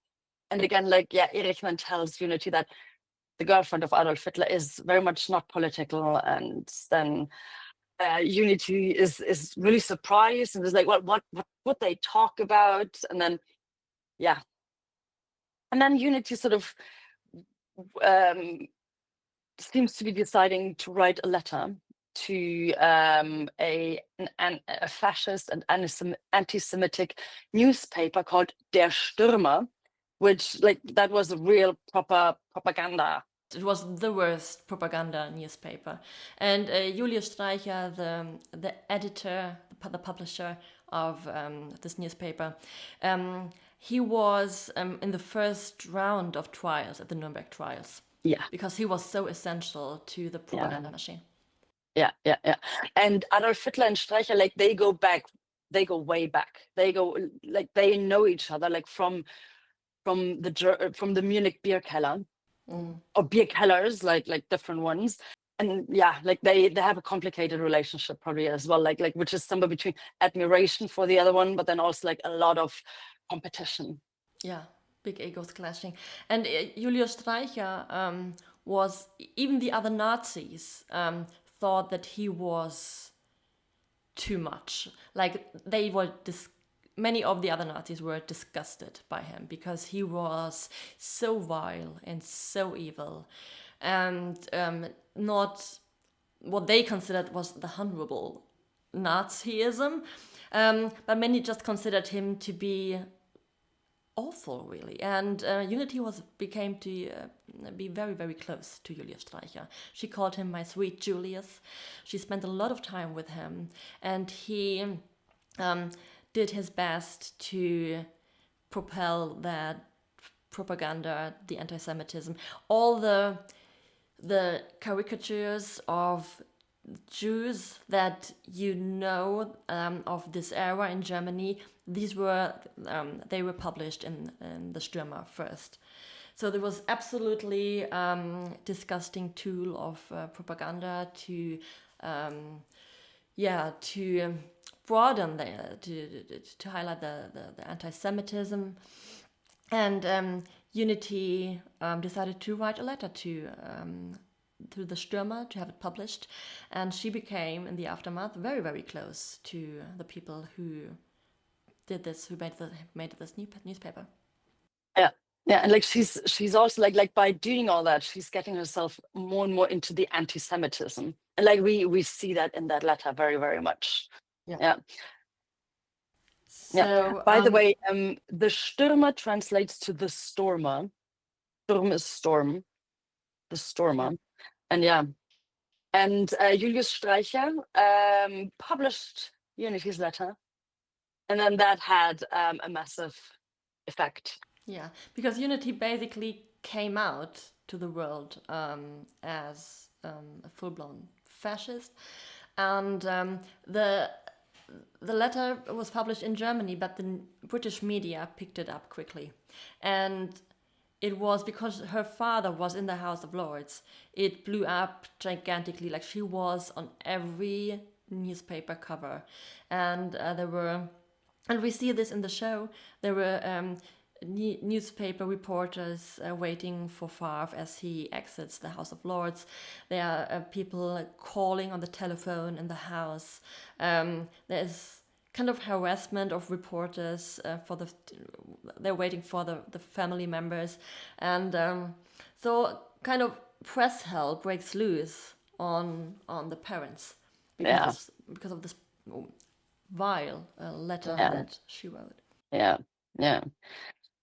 And again, like Erich then tells Unity that the girlfriend of Adolf Hitler, is very much not political, and then Unity is really surprised and is like, what would they talk about? And then Unity sort of seems to be deciding to write a letter to a fascist and anti-Semitic newspaper called Der Stürmer, which that was a real proper propaganda. It was the worst propaganda newspaper. And Julius Streicher, the editor, the publisher of this newspaper, he was in the first round of trials at the Nuremberg trials. Yeah. Because he was so essential to the propaganda machine. Yeah. And Adolf Hitler and Streicher, they go back. They go way back. They go they know each other from the Munich beer keller, or beer kellers, like different ones. And they have a complicated relationship probably as well, which is somewhere between admiration for the other one, but then also a lot of competition. Yeah, big egos clashing. And Julius Streicher was, even the other Nazis thought that he was too much. Many of the other Nazis were disgusted by him because he was so vile and so evil, and not what they considered was the honorable Nazism. But many just considered him to be awful, really. And Unity became to be very, very close to Julius Streicher. She called him my sweet Julius. She spent a lot of time with him, and he did his best to propel that propaganda, the anti-Semitism, all the caricatures of Jews that of this era in Germany. These were they were published in the Stürmer first. So there was absolutely disgusting tool of propaganda to broaden to highlight the anti-Semitism. And Unity decided to write a letter to the Stürmer to have it published, and she became, in the aftermath, very, very close to the people who did this, who made this newspaper. Yeah, and she's also by doing all that, she's getting herself more and more into the anti-Semitism, and we see that in that letter very, very much. Yeah. So, by the way, the Stürmer translates to the stormer. Sturm is storm. The Stürmer. And Julius Streicher published Unity's letter, and then that had a massive effect. Yeah, because Unity basically came out to the world as a full-blown fascist, and the letter was published in Germany, but the British media picked it up quickly, and it was because her father was in the House of Lords. It blew up gigantically. She was on every newspaper cover, and and we see this in the show. There were newspaper reporters waiting for Favre as he exits the House of Lords. There are people calling on the telephone in the house. There's kind of harassment of reporters they're waiting for the family members, and so kind of press hell breaks loose on the parents because of this vile letter that she wrote.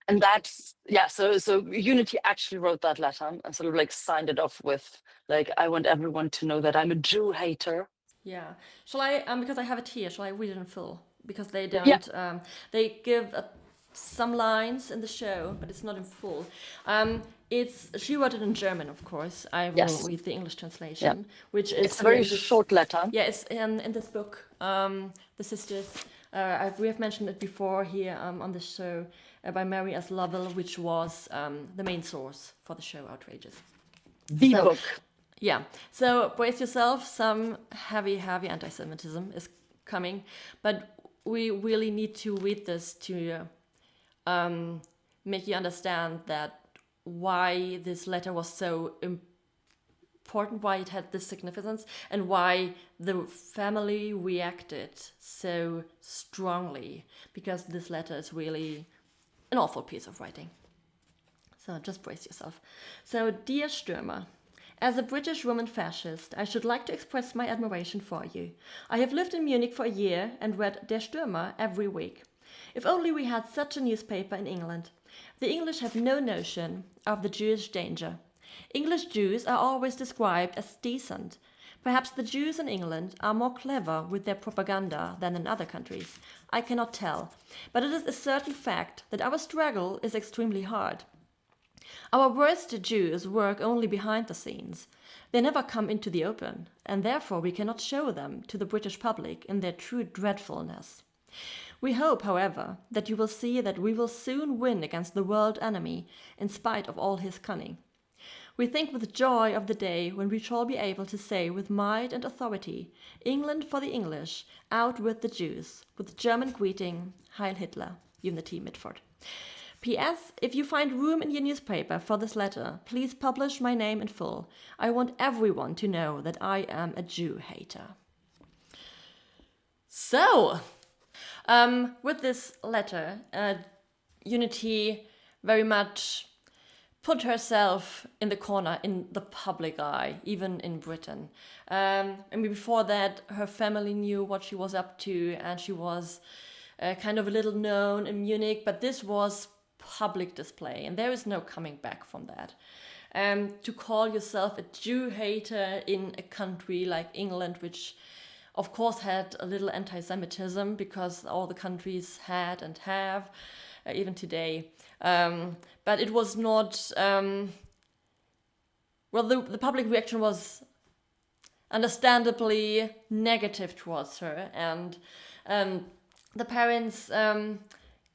And that's so Unity actually wrote that letter and sort of signed it off with I want everyone to know that I'm a Jew hater. Yeah. Shall I, because I have it here, shall I read it in full? Because they don't, they give some lines in the show, but it's not in full. She wrote it in German, of course. I will read the English translation, which is... It's a very short letter. Yeah, it's in this book, The Sisters. We have mentioned it before here on the show by Mary S. Lovell, which was the main source for the show Outrageous. The book. Yeah, so brace yourself, some heavy anti-Semitism is coming, but we really need to read this to make you understand that why this letter was so important, why it had this significance, and why the family reacted so strongly, because this letter is really an awful piece of writing. So just brace yourself. So, dear Stürmer, as a British woman fascist, I should like to express my admiration for you. I have lived in Munich for a year and read Der Stürmer every week. If only we had such a newspaper in England. The English have no notion of the Jewish danger. English Jews are always described as decent. Perhaps the Jews in England are more clever with their propaganda than in other countries. I cannot tell, but it is a certain fact that our struggle is extremely hard. Our worst Jews work only behind the scenes. They never come into the open, and therefore we cannot show them to the British public in their true dreadfulness. We hope, however, that you will see that we will soon win against the world enemy, in spite of all his cunning. We think with joy of the day when we shall be able to say with might and authority, England for the English, out with the Jews, with German greeting, Heil Hitler, Unity Mitford. P.S. If you find room in your newspaper for this letter, please publish my name in full. I want everyone to know that I am a Jew hater. So, with this letter, Unity very much put herself in the corner, in the public eye, even in Britain. And before that, her family knew what she was up to, and she was kind of a little known in Munich, but this was public display, and there is no coming back from that. To call yourself a Jew hater in a country like England, which of course had a little anti-Semitism, because all the countries had and have, even today. But it was not, the public reaction was understandably negative towards her, and the parents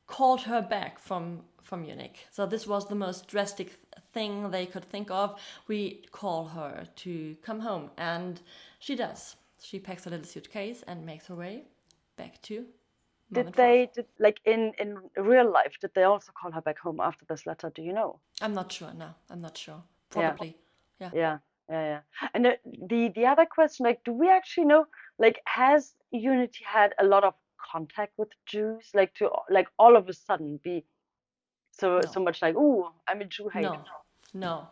called her back from Munich. So this was the most drastic thing they could think of. We call her to come home, and she does. She packs a little suitcase and makes her way back to Did they, like in real life, did they also call her back home after this letter? Do you know? I'm not sure. No, I'm not sure. Probably. Yeah. And the other question, like, do we actually know, like, has Unity had a lot of contact with Jews, like to like all of a sudden be so much like, ooh, I'm a Jew hater? No.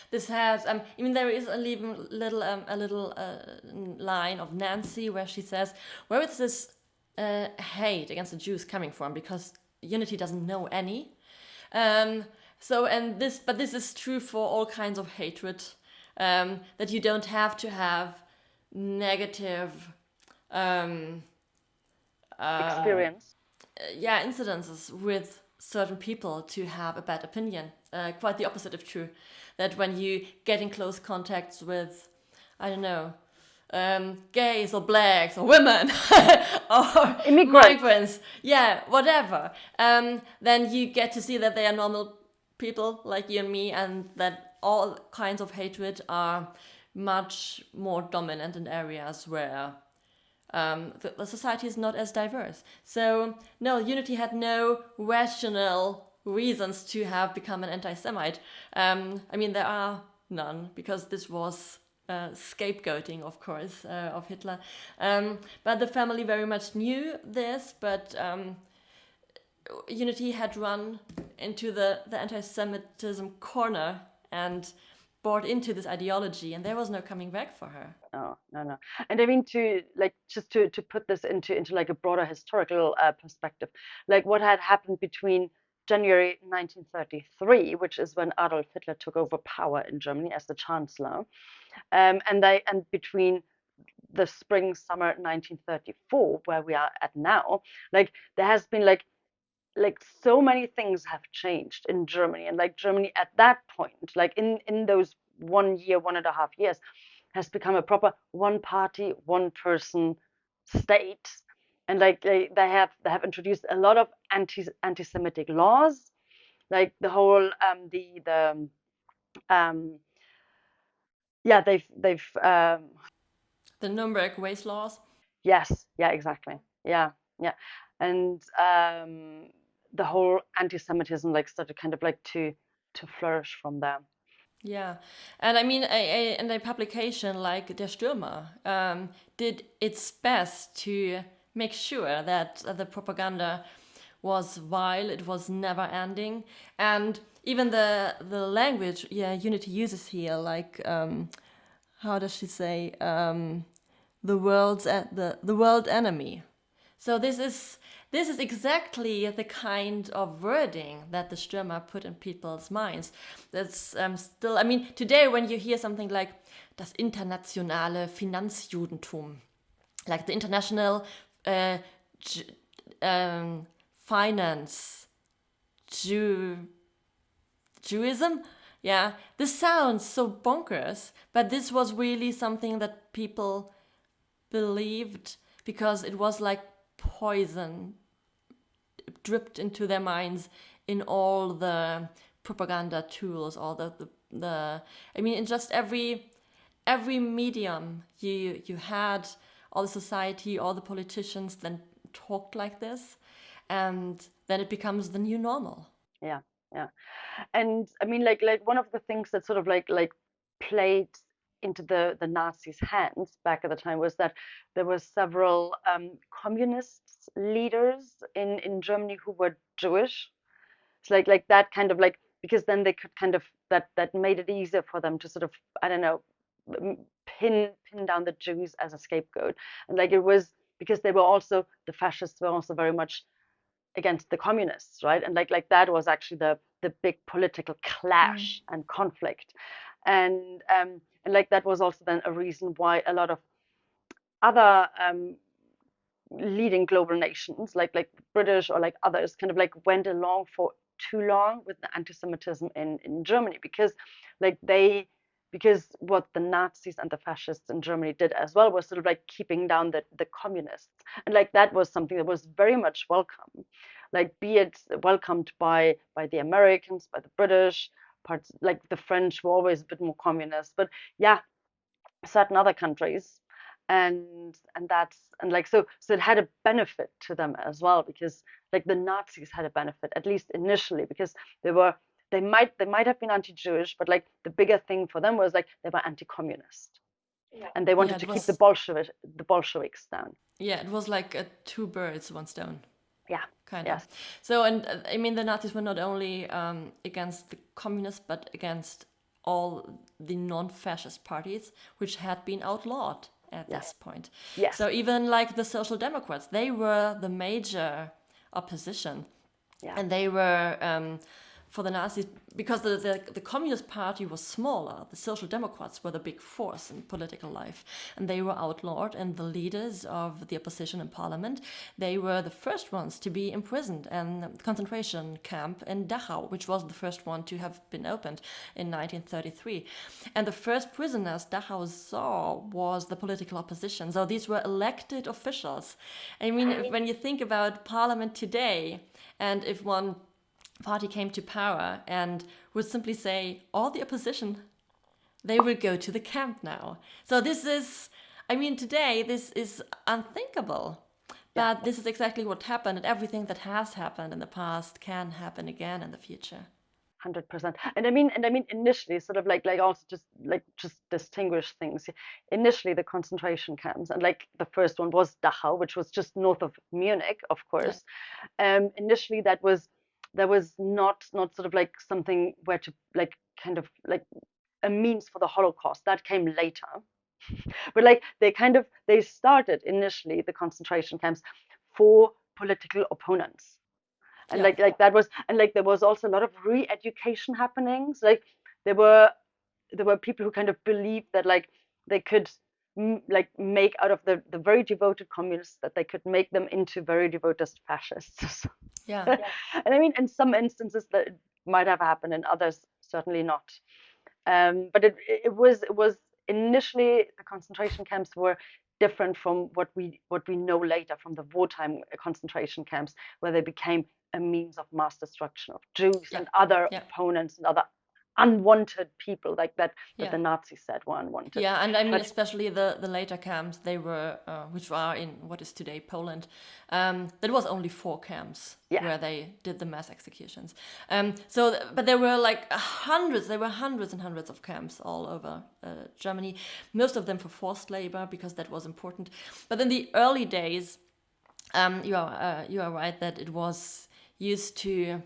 This has, there is a little line of Nancy where she says, where is this hate against the Jews coming from? Because Unity doesn't know any. But this is true for all kinds of hatred, that you don't have to have negative experience. Incidences with certain people to have a bad opinion. Quite the opposite of true. That when you get in close contacts with, I don't know, gays or blacks or women or migrants, whatever, then you get to see that they are normal people like you and me, and that all kinds of hatred are much more dominant in areas where the society is not as diverse. So no, Unity had no rational reasons to have become an anti-Semite. There are none, because this was scapegoating, of course, of Hitler. But the family very much knew this, but Unity had run into the anti-Semitism corner and bought into this ideology, and there was no coming back for her. No. And I mean, to like just to put this into like a broader historical perspective, like what had happened between January 1933, which is when Adolf Hitler took over power in Germany as the Chancellor, and between the spring summer 1934, where we are at now, like there has been like so many things have changed in Germany, and like Germany at that point, like in those 1 year, 1.5 years, has become a proper one party, one person state, and like they have introduced a lot of anti-Semitic laws, like the whole they've the Nuremberg waste laws. Yes, yeah, exactly. Yeah. And the whole anti-Semitism like started kind of like to to flourish from there. Yeah, and I mean, a publication like Der Stürmer did its best to make sure that the propaganda was vile, it was never ending, and even the language, Unity uses here, like how does she say, the world enemy. So this is exactly the kind of wording that the Stürmer put in people's minds. That's still, I mean, today when you hear something like das internationale Finanzjudentum, like the international finance Jewism, yeah, this sounds so bonkers, but this was really something that people believed because it was like poison dripped into their minds in all the propaganda tools, all the I mean, in just every medium you had, all the society, all the politicians then talked like this, and then it becomes the new normal. Yeah, yeah. And I mean, like one of the things that sort of like played into the Nazis' hands back at the time was that there were several communist leaders in Germany who were Jewish. It's like that kind of like, because then they could kind of, that made it easier for them to sort of, I don't know, pin down the Jews as a scapegoat. And like it was because they were also, the fascists were also very much against the communists, right? And like that was actually the big political clash and conflict, and like that was also then a reason why a lot of other leading global nations, like British or like others, kind of like went along for too long with the anti-Semitism in Germany, because like because what the Nazis and the fascists in Germany did as well was sort of like keeping down the communists, and like that was something that was very much welcome, like be it welcomed by the Americans, by the British parts, like the French were always a bit more communist, but yeah, certain other countries, and that's, and like so it had a benefit to them as well, because like the Nazis had a benefit, at least initially, because they might have been anti-Jewish, but like the bigger thing for them was like they were anti-communist, and they wanted to keep the Bolsheviks down. Yeah, it was like two birds, one stone. Yeah. Kind yes. of. So, and I mean, the Nazis were not only against the communists, but against all the non-fascist parties, which had been outlawed at this point. Yes. So even like the Social Democrats, they were the major opposition. Yeah. And they were, for the Nazis, because the Communist Party was smaller, the Social Democrats were the big force in political life. And they were outlawed, and the leaders of the opposition in parliament, they were the first ones to be imprisoned in concentration camp in Dachau, which was the first one to have been opened in 1933. And the first prisoners Dachau saw was the political opposition. So these were elected officials. I mean, when you think about parliament today, and if one party came to power and would simply say, all the opposition, they will go to the camp now. So this is, I mean, today this is unthinkable. But this is exactly what happened, and everything that has happened in the past can happen again in the future. 100%. And I mean initially, sort of like also just distinguish things. Initially, the concentration camps, and like the first one was Dachau, which was just north of Munich, of course. Initially, that was not sort of like something where to like kind of like a means for the Holocaust. That came later. But like they started initially the concentration camps for political opponents. And like that was, and like there was also a lot of re-education happenings. Like there were people who kind of believed that like they could like make out of the very devoted communists, that they could make them into very devoted fascists. Yeah. And I mean, in some instances that might have happened, in others certainly not. But it was initially, the concentration camps were different from what we know later from the wartime concentration camps, where they became a means of mass destruction of Jews and other opponents and other unwanted people like that Yeah. the Nazis said were unwanted. Yeah, and I mean, But- especially the later camps, they were, which are in what is today Poland, there was only 4 camps where they did the mass executions. But there were like hundreds and hundreds of camps all over Germany, most of them for forced labor, because that was important. But in the early days, you are right that it was used to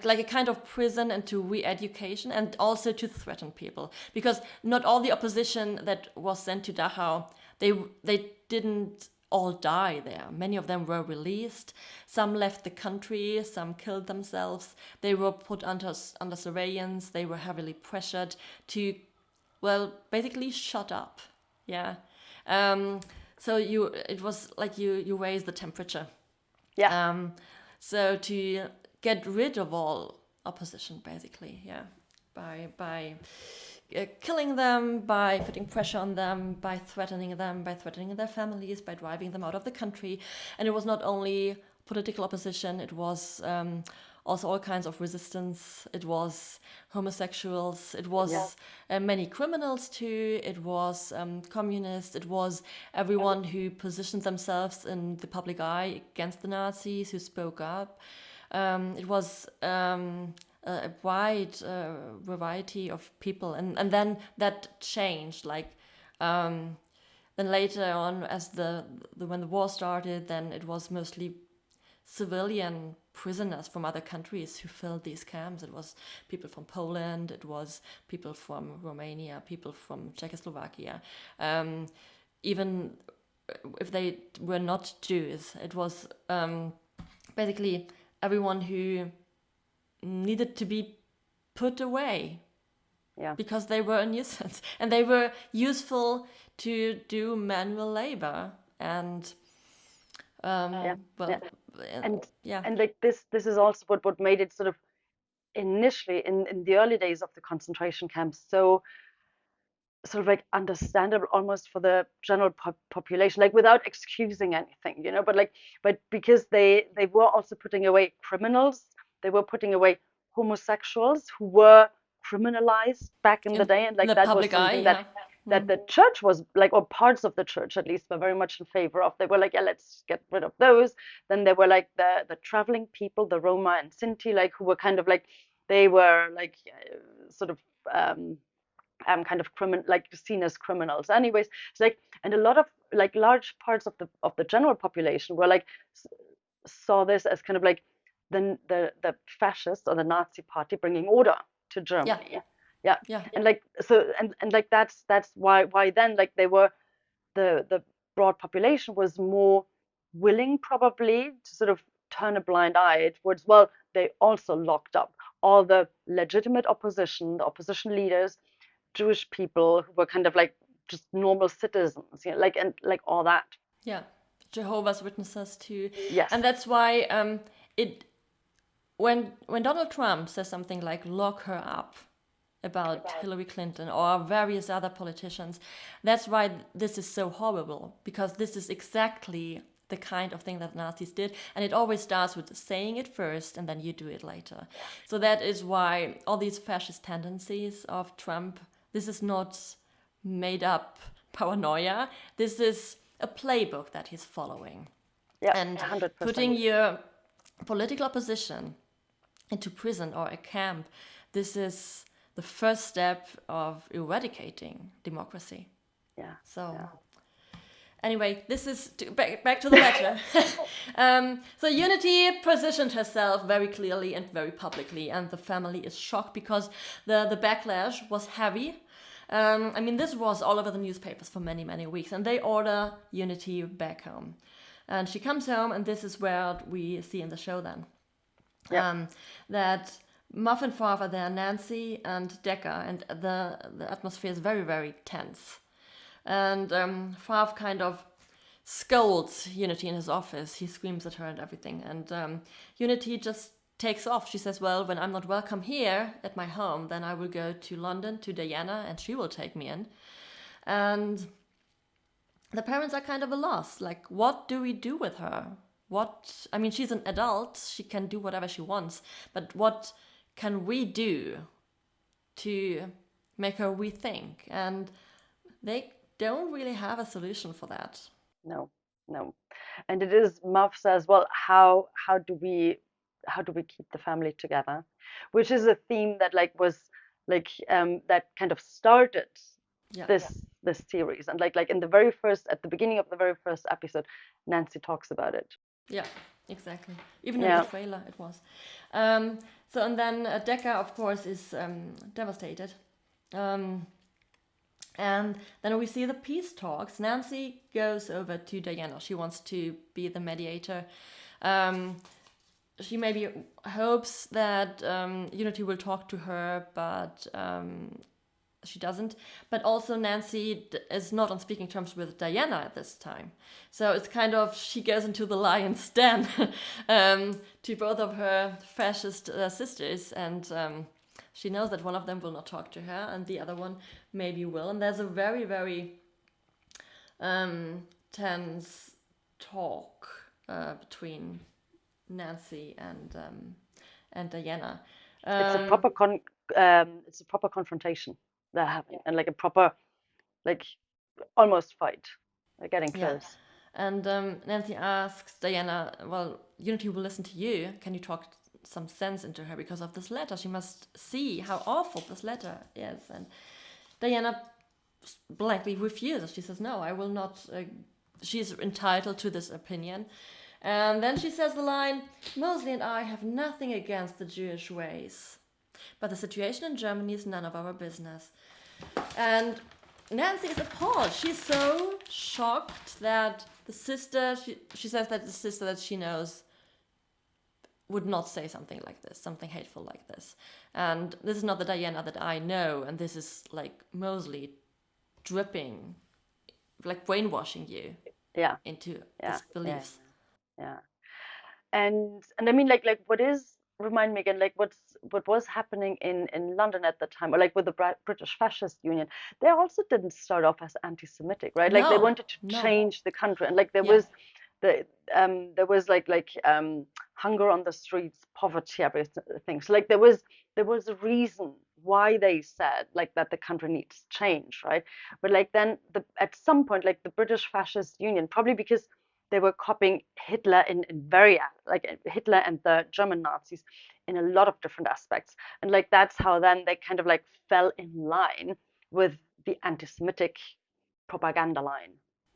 like a kind of prison and to re-education, and also to threaten people, because not all the opposition that was sent to Dachau, they didn't all die there. Many of them were released. Some left the country. Some killed themselves. They were put under surveillance. They were heavily pressured to, well, basically shut up. Yeah. So it was like you raise the temperature. Yeah. So to get rid of all opposition, basically, yeah, by killing them, by putting pressure on them, by threatening their families, by driving them out of the country. And it was not only political opposition, it was also all kinds of resistance. It was homosexuals, it was many criminals too, it was communists, it was everyone who positioned themselves in the public eye against the Nazis, who spoke up. It was a wide variety of people, and then that changed. Like then later on, as when the war started, then it was mostly civilian prisoners from other countries who filled these camps. It was people from Poland, it was people from Romania, people from Czechoslovakia. Even if they were not Jews, it was basically everyone who needed to be put away because they were a nuisance and they were useful to do manual labor. And and like this is also what made it sort of initially in the early days of the concentration camps so sort of like understandable almost for the general population, like without excusing anything, you know, but because they were also putting away criminals, they were putting away homosexuals who were criminalized back in the day, and like the that public was something eye, that the church was like, or parts of the church at least, were very much in favor of. They were like, yeah, let's get rid of those. Then there were like the traveling people, the Roma and Sinti, like who were kind of like, they were like sort of kind of like seen as criminals. Anyways, it's like, and a lot of like large parts of the general population were like saw this as kind of like the fascists or the Nazi party bringing order to Germany. Yeah. And like so and like that's why then like they were the broad population was more willing probably to sort of turn a blind eye towards, well, they also locked up all the legitimate opposition, the opposition leaders, Jewish people who were kind of like just normal citizens, you know, like, and like all that. Yeah, Jehovah's Witnesses too. Yes. And that's why when Donald Trump says something like "lock her up" about Hillary Clinton or various other politicians, that's why this is so horrible, because this is exactly the kind of thing that Nazis did, and it always starts with saying it first and then you do it later. So that is why all these fascist tendencies of Trump, this is not made up paranoia, this is a playbook that he's following. And 100%. Putting your political opposition into prison or a camp, this is the first step of eradicating democracy. Anyway, this is back to the letter. So Unity positioned herself very clearly and very publicly, and the family is shocked because the backlash was heavy. I mean, this was all over the newspapers for many, many weeks, and they order Unity back home. And she comes home, and this is where we see in the show then. That Muff and Farf are there, Nancy and Decca, and the atmosphere is very, very tense. And Farf kind of scolds Unity in his office. He screams at her and everything. And Unity just takes off. She says, well, when I'm not welcome here at my home, then I will go to London to Diana and she will take me in. And the parents are kind of a loss. Like, what do we do with her? I mean, she's an adult. She can do whatever she wants. But what can we do to make her rethink, and they don't really have a solution for that. No, no. And it is, Muff says, well, how do we keep the family together? Which is a theme that was that kind of started this series. And like in at the beginning of the very first episode, Nancy talks about it. Yeah, exactly. Even in the trailer it was. So and then Decca, of course, is devastated. And then we see the peace talks. Nancy goes over to Diana. She wants to be the mediator. She maybe hopes that Unity will talk to her, but she doesn't. But also Nancy is not on speaking terms with Diana at this time. So it's kind of, she goes into the lion's den to both of her fascist sisters, and she knows that one of them will not talk to her and the other one maybe will. And there's a very, very tense talk between Nancy and Diana. It's a proper confrontation they're having, and like a proper, like almost fight. They're getting close. Yeah. And Nancy asks Diana, well, Unity will listen to you. Can you talk some sense into her because of this letter? She must see how awful this letter is. And Diana blankly refuses. She says, no, I will not. She's entitled to this opinion. And then she says the line, Mosley and I have nothing against the Jewish race, but the situation in Germany is none of our business. And Nancy is appalled. She's so shocked that the sister, she says that the sister that she knows would not say something like this, something hateful like this. And this is not the Diana that I know, and this is like Mosley dripping, like brainwashing you into these beliefs. Yeah. And I mean, like what is, remind me again, like what was happening in London at the time, or like with the British Fascist Union, they also didn't start off as anti-Semitic, right? Like they wanted to change the country, and like there was hunger on the streets, poverty, everything. So like there was a reason why they said like that the country needs change, right? But like then at some point, like the British Fascist Union, probably because they were copying Hitler in very, like Hitler and the German Nazis in a lot of different aspects. And like that's how then they kind of like fell in line with the anti-Semitic propaganda line.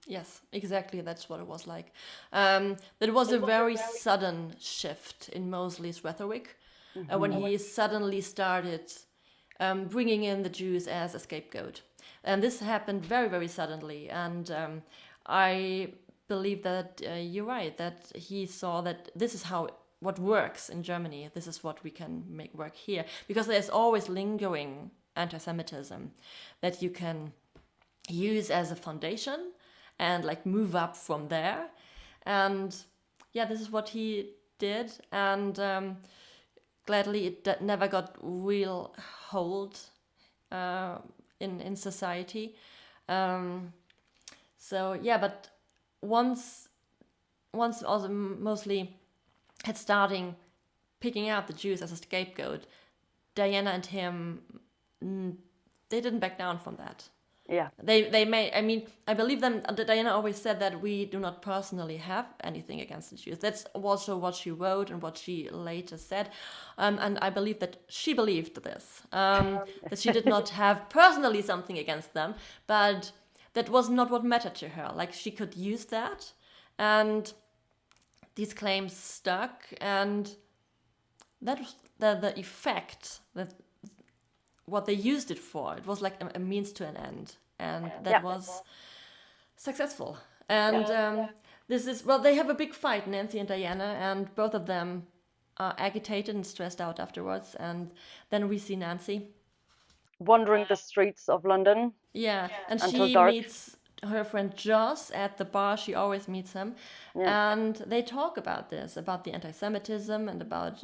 Yes, exactly. That's what it was like. There was a very sudden shift in Mosley's rhetoric when he suddenly started bringing in the Jews as a scapegoat. And this happened very, very suddenly. And I believe that you're right, that he saw that this is what works in Germany. This is what we can make work here. Because there's always lingering anti-Semitism that you can use as a foundation and like move up from there. And yeah, this is what he did. And gladly it never got real hold in society. So yeah, but once also Mosley had starting picking out the Jews as a scapegoat, Diana and him, they didn't back down from that. Yeah. They made, I mean, I believe them. Diana always said that we do not personally have anything against the Jews. That's also what she wrote and what she later said. And I believe that she believed this, that she did not have personally something against them, but that was not what mattered to her. Like she could use that, and these claims stuck, and that was the effect, that what they used it for. It was like a means to an end, and that was successful. And this is, well, they have a big fight, Nancy and Diana, and both of them are agitated and stressed out afterwards. And then we see Nancy wandering the streets of London. Yeah, and she meets her friend Joss at the bar. She always meets him. And they talk about this, about the anti-Semitism and about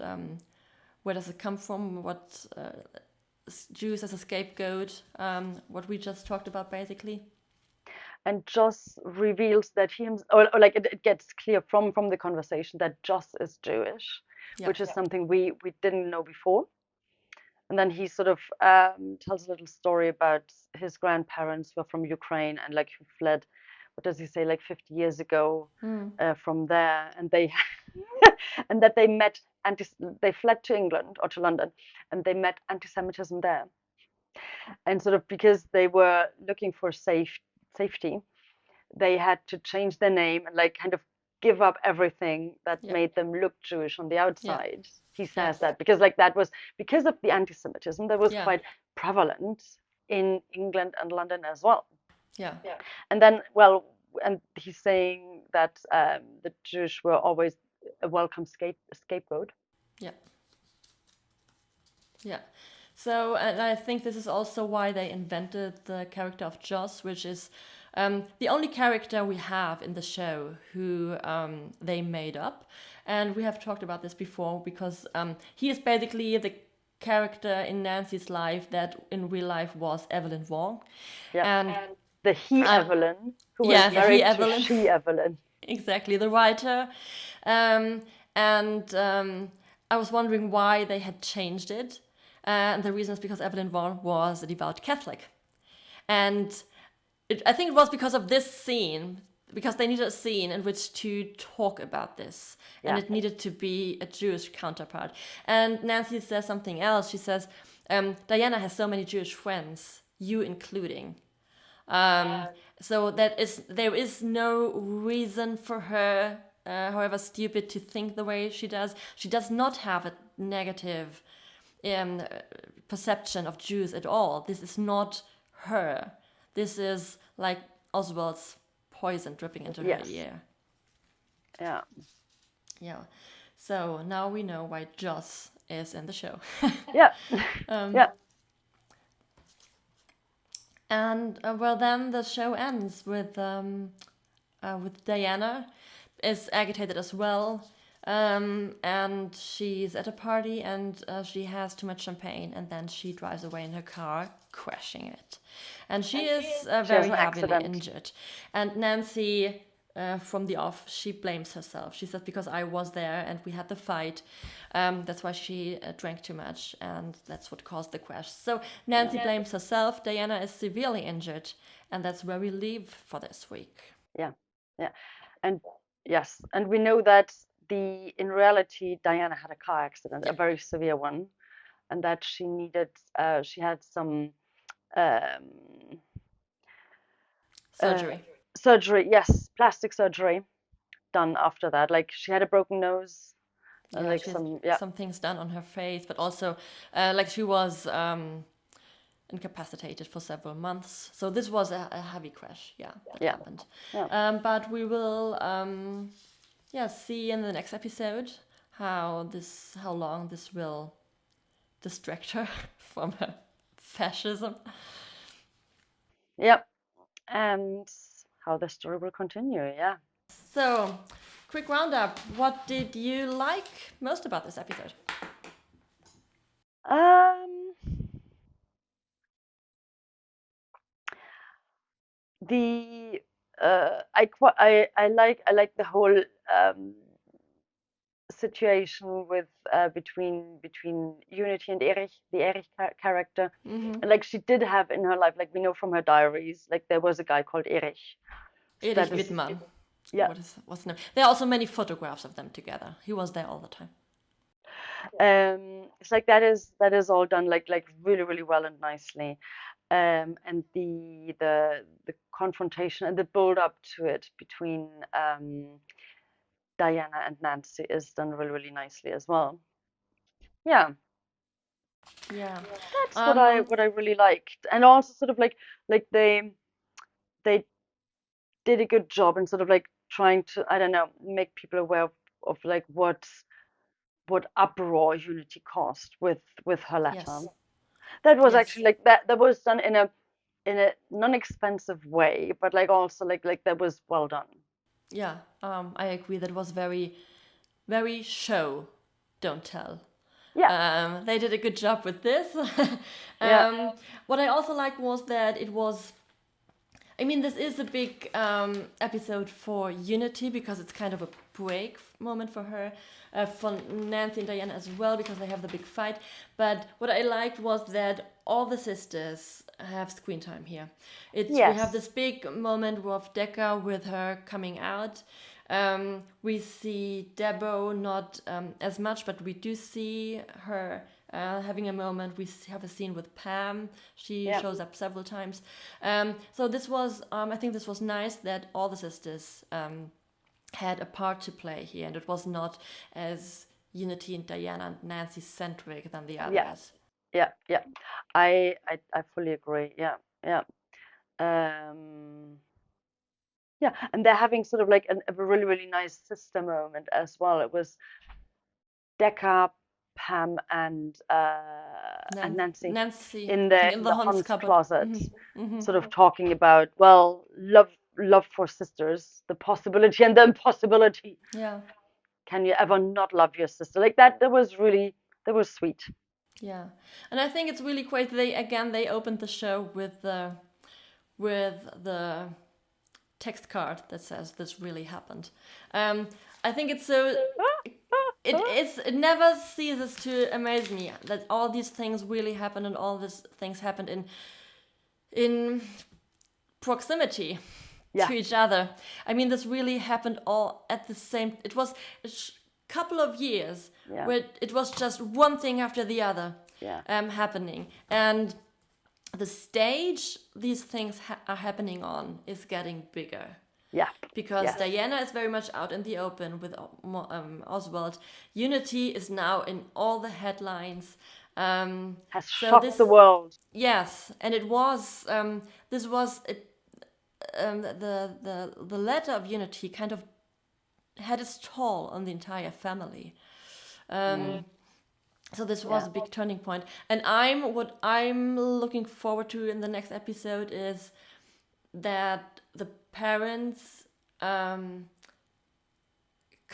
where does it come from, what Jews as a scapegoat, what we just talked about basically. And Joss reveals that or like it gets clear from the conversation that Joss is Jewish, which is something we didn't know before. And then he sort of tells a little story about his grandparents who are from Ukraine and like who fled, what does he say, like 50 years ago from there, and they and that they met they fled to England or to London, and they met anti-Semitism there, and sort of because they were looking for safety, they had to change their name and like kind of give up everything that made them look Jewish on the outside. He says that because like that was because of the anti-Semitism that was quite prevalent in England and London as well. And then, well, and he's saying that the Jewish were always a welcome scapegoat. So, and I think this is also why they invented the character of Joss, which is the only character we have in the show who they made up. And we have talked about this before because he is basically the character in Nancy's life that in real life was Evelyn Waugh. And the Evelyn, who was married to she Evelyn. Exactly, the writer. And I was wondering why they had changed it. And the reason is because Evelyn Waugh was a devout Catholic. And I think it was because of this scene, because they needed a scene in which to talk about this. And it needed to be a Jewish counterpart. And Nancy says something else. She says, Diana has so many Jewish friends, you including. So there is no reason for her, however stupid, to think the way she does. She does not have a negative perception of Jews at all. This is not her. This is like Oswald's poison dripping into her ear. Yeah. So now we know why Joss is in the show. And well, then the show ends with Diana is agitated as well. And she's at a party and she has too much champagne, and then she drives away in her car, crashing it. And she is very heavily injured. And Nancy, from the off, she blames herself. She says, because I was there and we had the fight, that's why she drank too much, and that's what caused the crash. So Nancy blames herself. Diana is severely injured, and that's where we leave for this week. And yes, and we know that in reality, Diana had a car accident, a very severe one, and that she had some surgery, plastic surgery done after that. Like she had a broken nose, and like some things done on her face, but also like she was incapacitated for several months. So this was a heavy crash, that happened. But we will see in the next episode how long this will distract her from her fascism. And how the story will continue. So, quick roundup. What did you like most about this episode? I like the whole situation with between Unity and Erich, the Erich character. And like she did have in her life, like we know from her diaries, like there was a guy called Erich. Erich Wittmann. What's the name? There are also many photographs of them together. He was there all the time. It's like that is all done like really, really well and nicely. And the confrontation and the build up to it between Diana and Nancy is done really, really nicely as well. That's what I really liked. And also sort of like they did a good job in sort of like trying to, I don't know, make people aware of like what uproar Unity caused with her letter. That was actually like that was done in a non-expensive way, but like also like that was well done. I agree. That was very, very show, don't tell. They did a good job with this. What I also liked was that it was I mean, this is a big episode for Unity because it's kind of a break moment for her, for Nancy and Diana as well because they have the big fight. But what I liked was that all the sisters have screen time here. We have this big moment of Decca with her coming out. We see Debo not as much, but we do see her having a moment. We have a scene with Pam. She shows up several times. So this was, I think this was nice that all the sisters had a part to play here, and it was not as Unity and Diana and Nancy centric than the others. Yeah. I fully agree. Yeah. Yeah, and they're having sort of like a really, really nice sister moment as well. It was Decca, Pam, and Nancy in the Hunt's closet, sort of talking about, well, love for sisters, the possibility and the impossibility. Yeah. Can you ever not love your sister? Like that was sweet. Yeah, and I think it's really great. They opened the show with the text card that says this really happened. I think it's so. It never ceases to amaze me that all these things really happened and all these things happened in proximity to each other. I mean, this really happened all at the same. It was a couple of years where it was just one thing after the other happening, and the stage these things are happening on is getting bigger. Yeah. Because Diana is very much out in the open with Oswald. Unity is now in all the headlines. Has shocked the world. Yes, and it was this was the letter of Unity kind of had its toll on the entire family. So this was a big turning point. And what I'm looking forward to in the next episode is that the parents come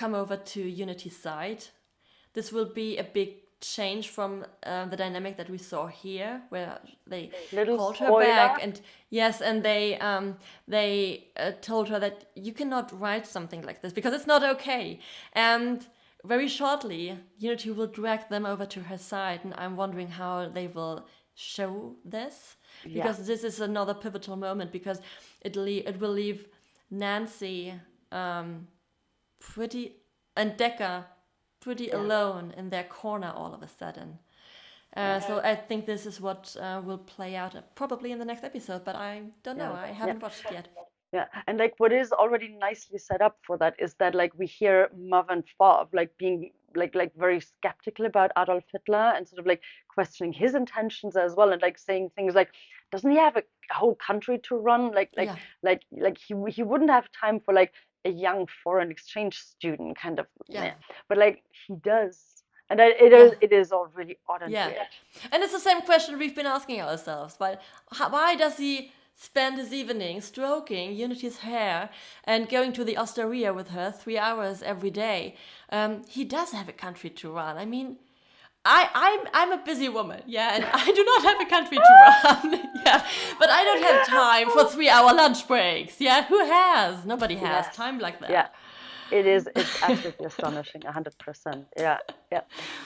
over to Unity's side. This will be a big change from the dynamic that we saw here, where they called her back, and they told her that you cannot write something like this because it's not okay. And very shortly, Unity will drag them over to her side, and I'm wondering how they will show this, because this is another pivotal moment, because it will leave Nancy and Decca pretty alone in their corner all of a sudden. So I think this is what will play out probably in the next episode, but I don't know. I haven't watched it yet. Yeah, and like what is already nicely set up for that is that like we hear Mother and Fob like being like very skeptical about Adolf Hitler and sort of like questioning his intentions as well, and like saying things like, doesn't he have a whole country to run? Like he wouldn't have time for like a young foreign exchange student kind of. But like he does. And it is all really odd and weird. And it's the same question we've been asking ourselves. But why does he spend his evening stroking Unity's hair and going to the osteria with her 3 hours every day? He does have a country to run. I mean, I'm a busy woman, and I do not have a country to run, but I don't have time for 3-hour lunch breaks, Who has? Nobody has time like that. Yeah. It's absolutely astonishing, 100%. Yeah.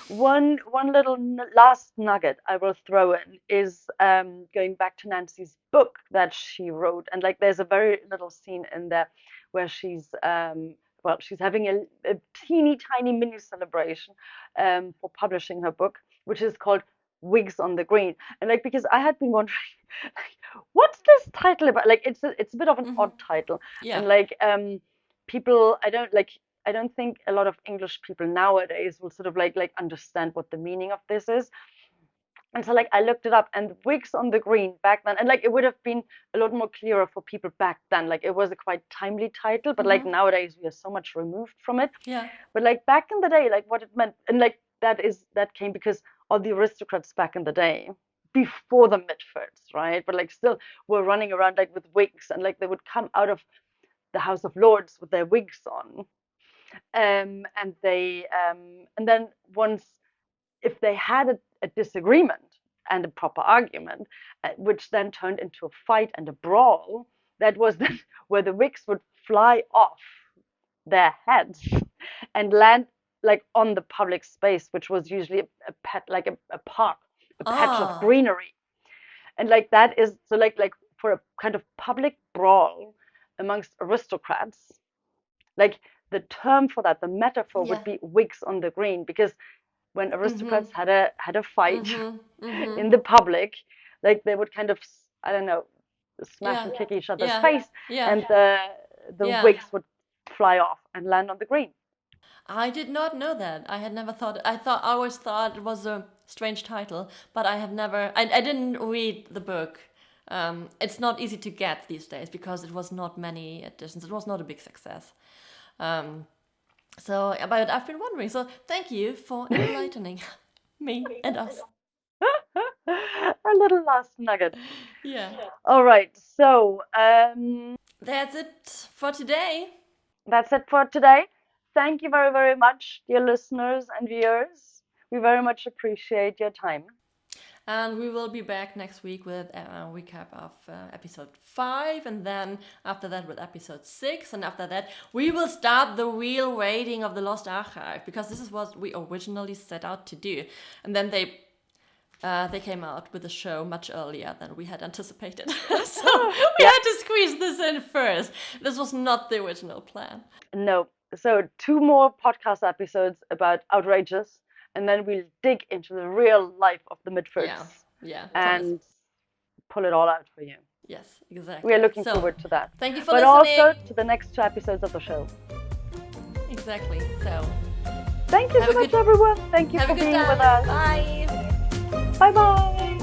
One little last nugget I will throw in is going back to Nancy's book that she wrote, and like there's a very little scene in there where she's having a teeny tiny mini celebration for publishing her book, which is called Wigs on the Green, and like because I had been wondering, like, what's this title about? Like it's a bit of an odd title, and like people, I don't think a lot of English people nowadays will sort of like understand what the meaning of this is. And so like I looked it up, and Wigs on the Green back then, and like it would have been a lot more clearer for people back then. Like it was a quite timely title, but like nowadays we are so much removed from it. But like back in the day, like what it meant, and like that came because all the aristocrats back in the day, before the Mitfords, right? But like still were running around like with wigs, and like they would come out of the House of Lords with their wigs on, and then once, if they had a disagreement and a proper argument, which then turned into a fight and a brawl, that was where the wigs would fly off their heads and land like on the public space, which was usually a park, a patch of greenery. And like that is so like for a kind of public brawl amongst aristocrats, like the term for that, the metaphor would be wigs on the green, because when aristocrats had a fight in the public, like they would kind of, I don't know, smash and kick each other's face, and the wigs would fly off and land on the green. I did not know that. I had never thought. I always thought it was a strange title, but I have never. I didn't read the book. It's not easy to get these days because it was not many editions. It was not a big success. So, but I've been wondering. So, thank you for enlightening me and us. A little last nugget. Yeah. All right. So, that's it for today. That's it for today. Thank you very, very much, dear listeners and viewers. We very much appreciate your time. And we will be back next week with a recap of episode 5, and then after that with episode 6, and after that we will start the real raiding of the Lost Archive, because this is what we originally set out to do. And then they came out with the show much earlier than we had anticipated. So we had to squeeze this in first. This was not the original plan. No. So 2 more podcast episodes about Outrageous, and then we'll dig into the real life of the Mitfords. And pull it all out for you. Yes, exactly. We are looking forward to that. Thank you for listening. But also to the next 2 episodes of the show. Exactly. So thank you so much, everyone. Thank you for being with us. Bye. Bye-bye.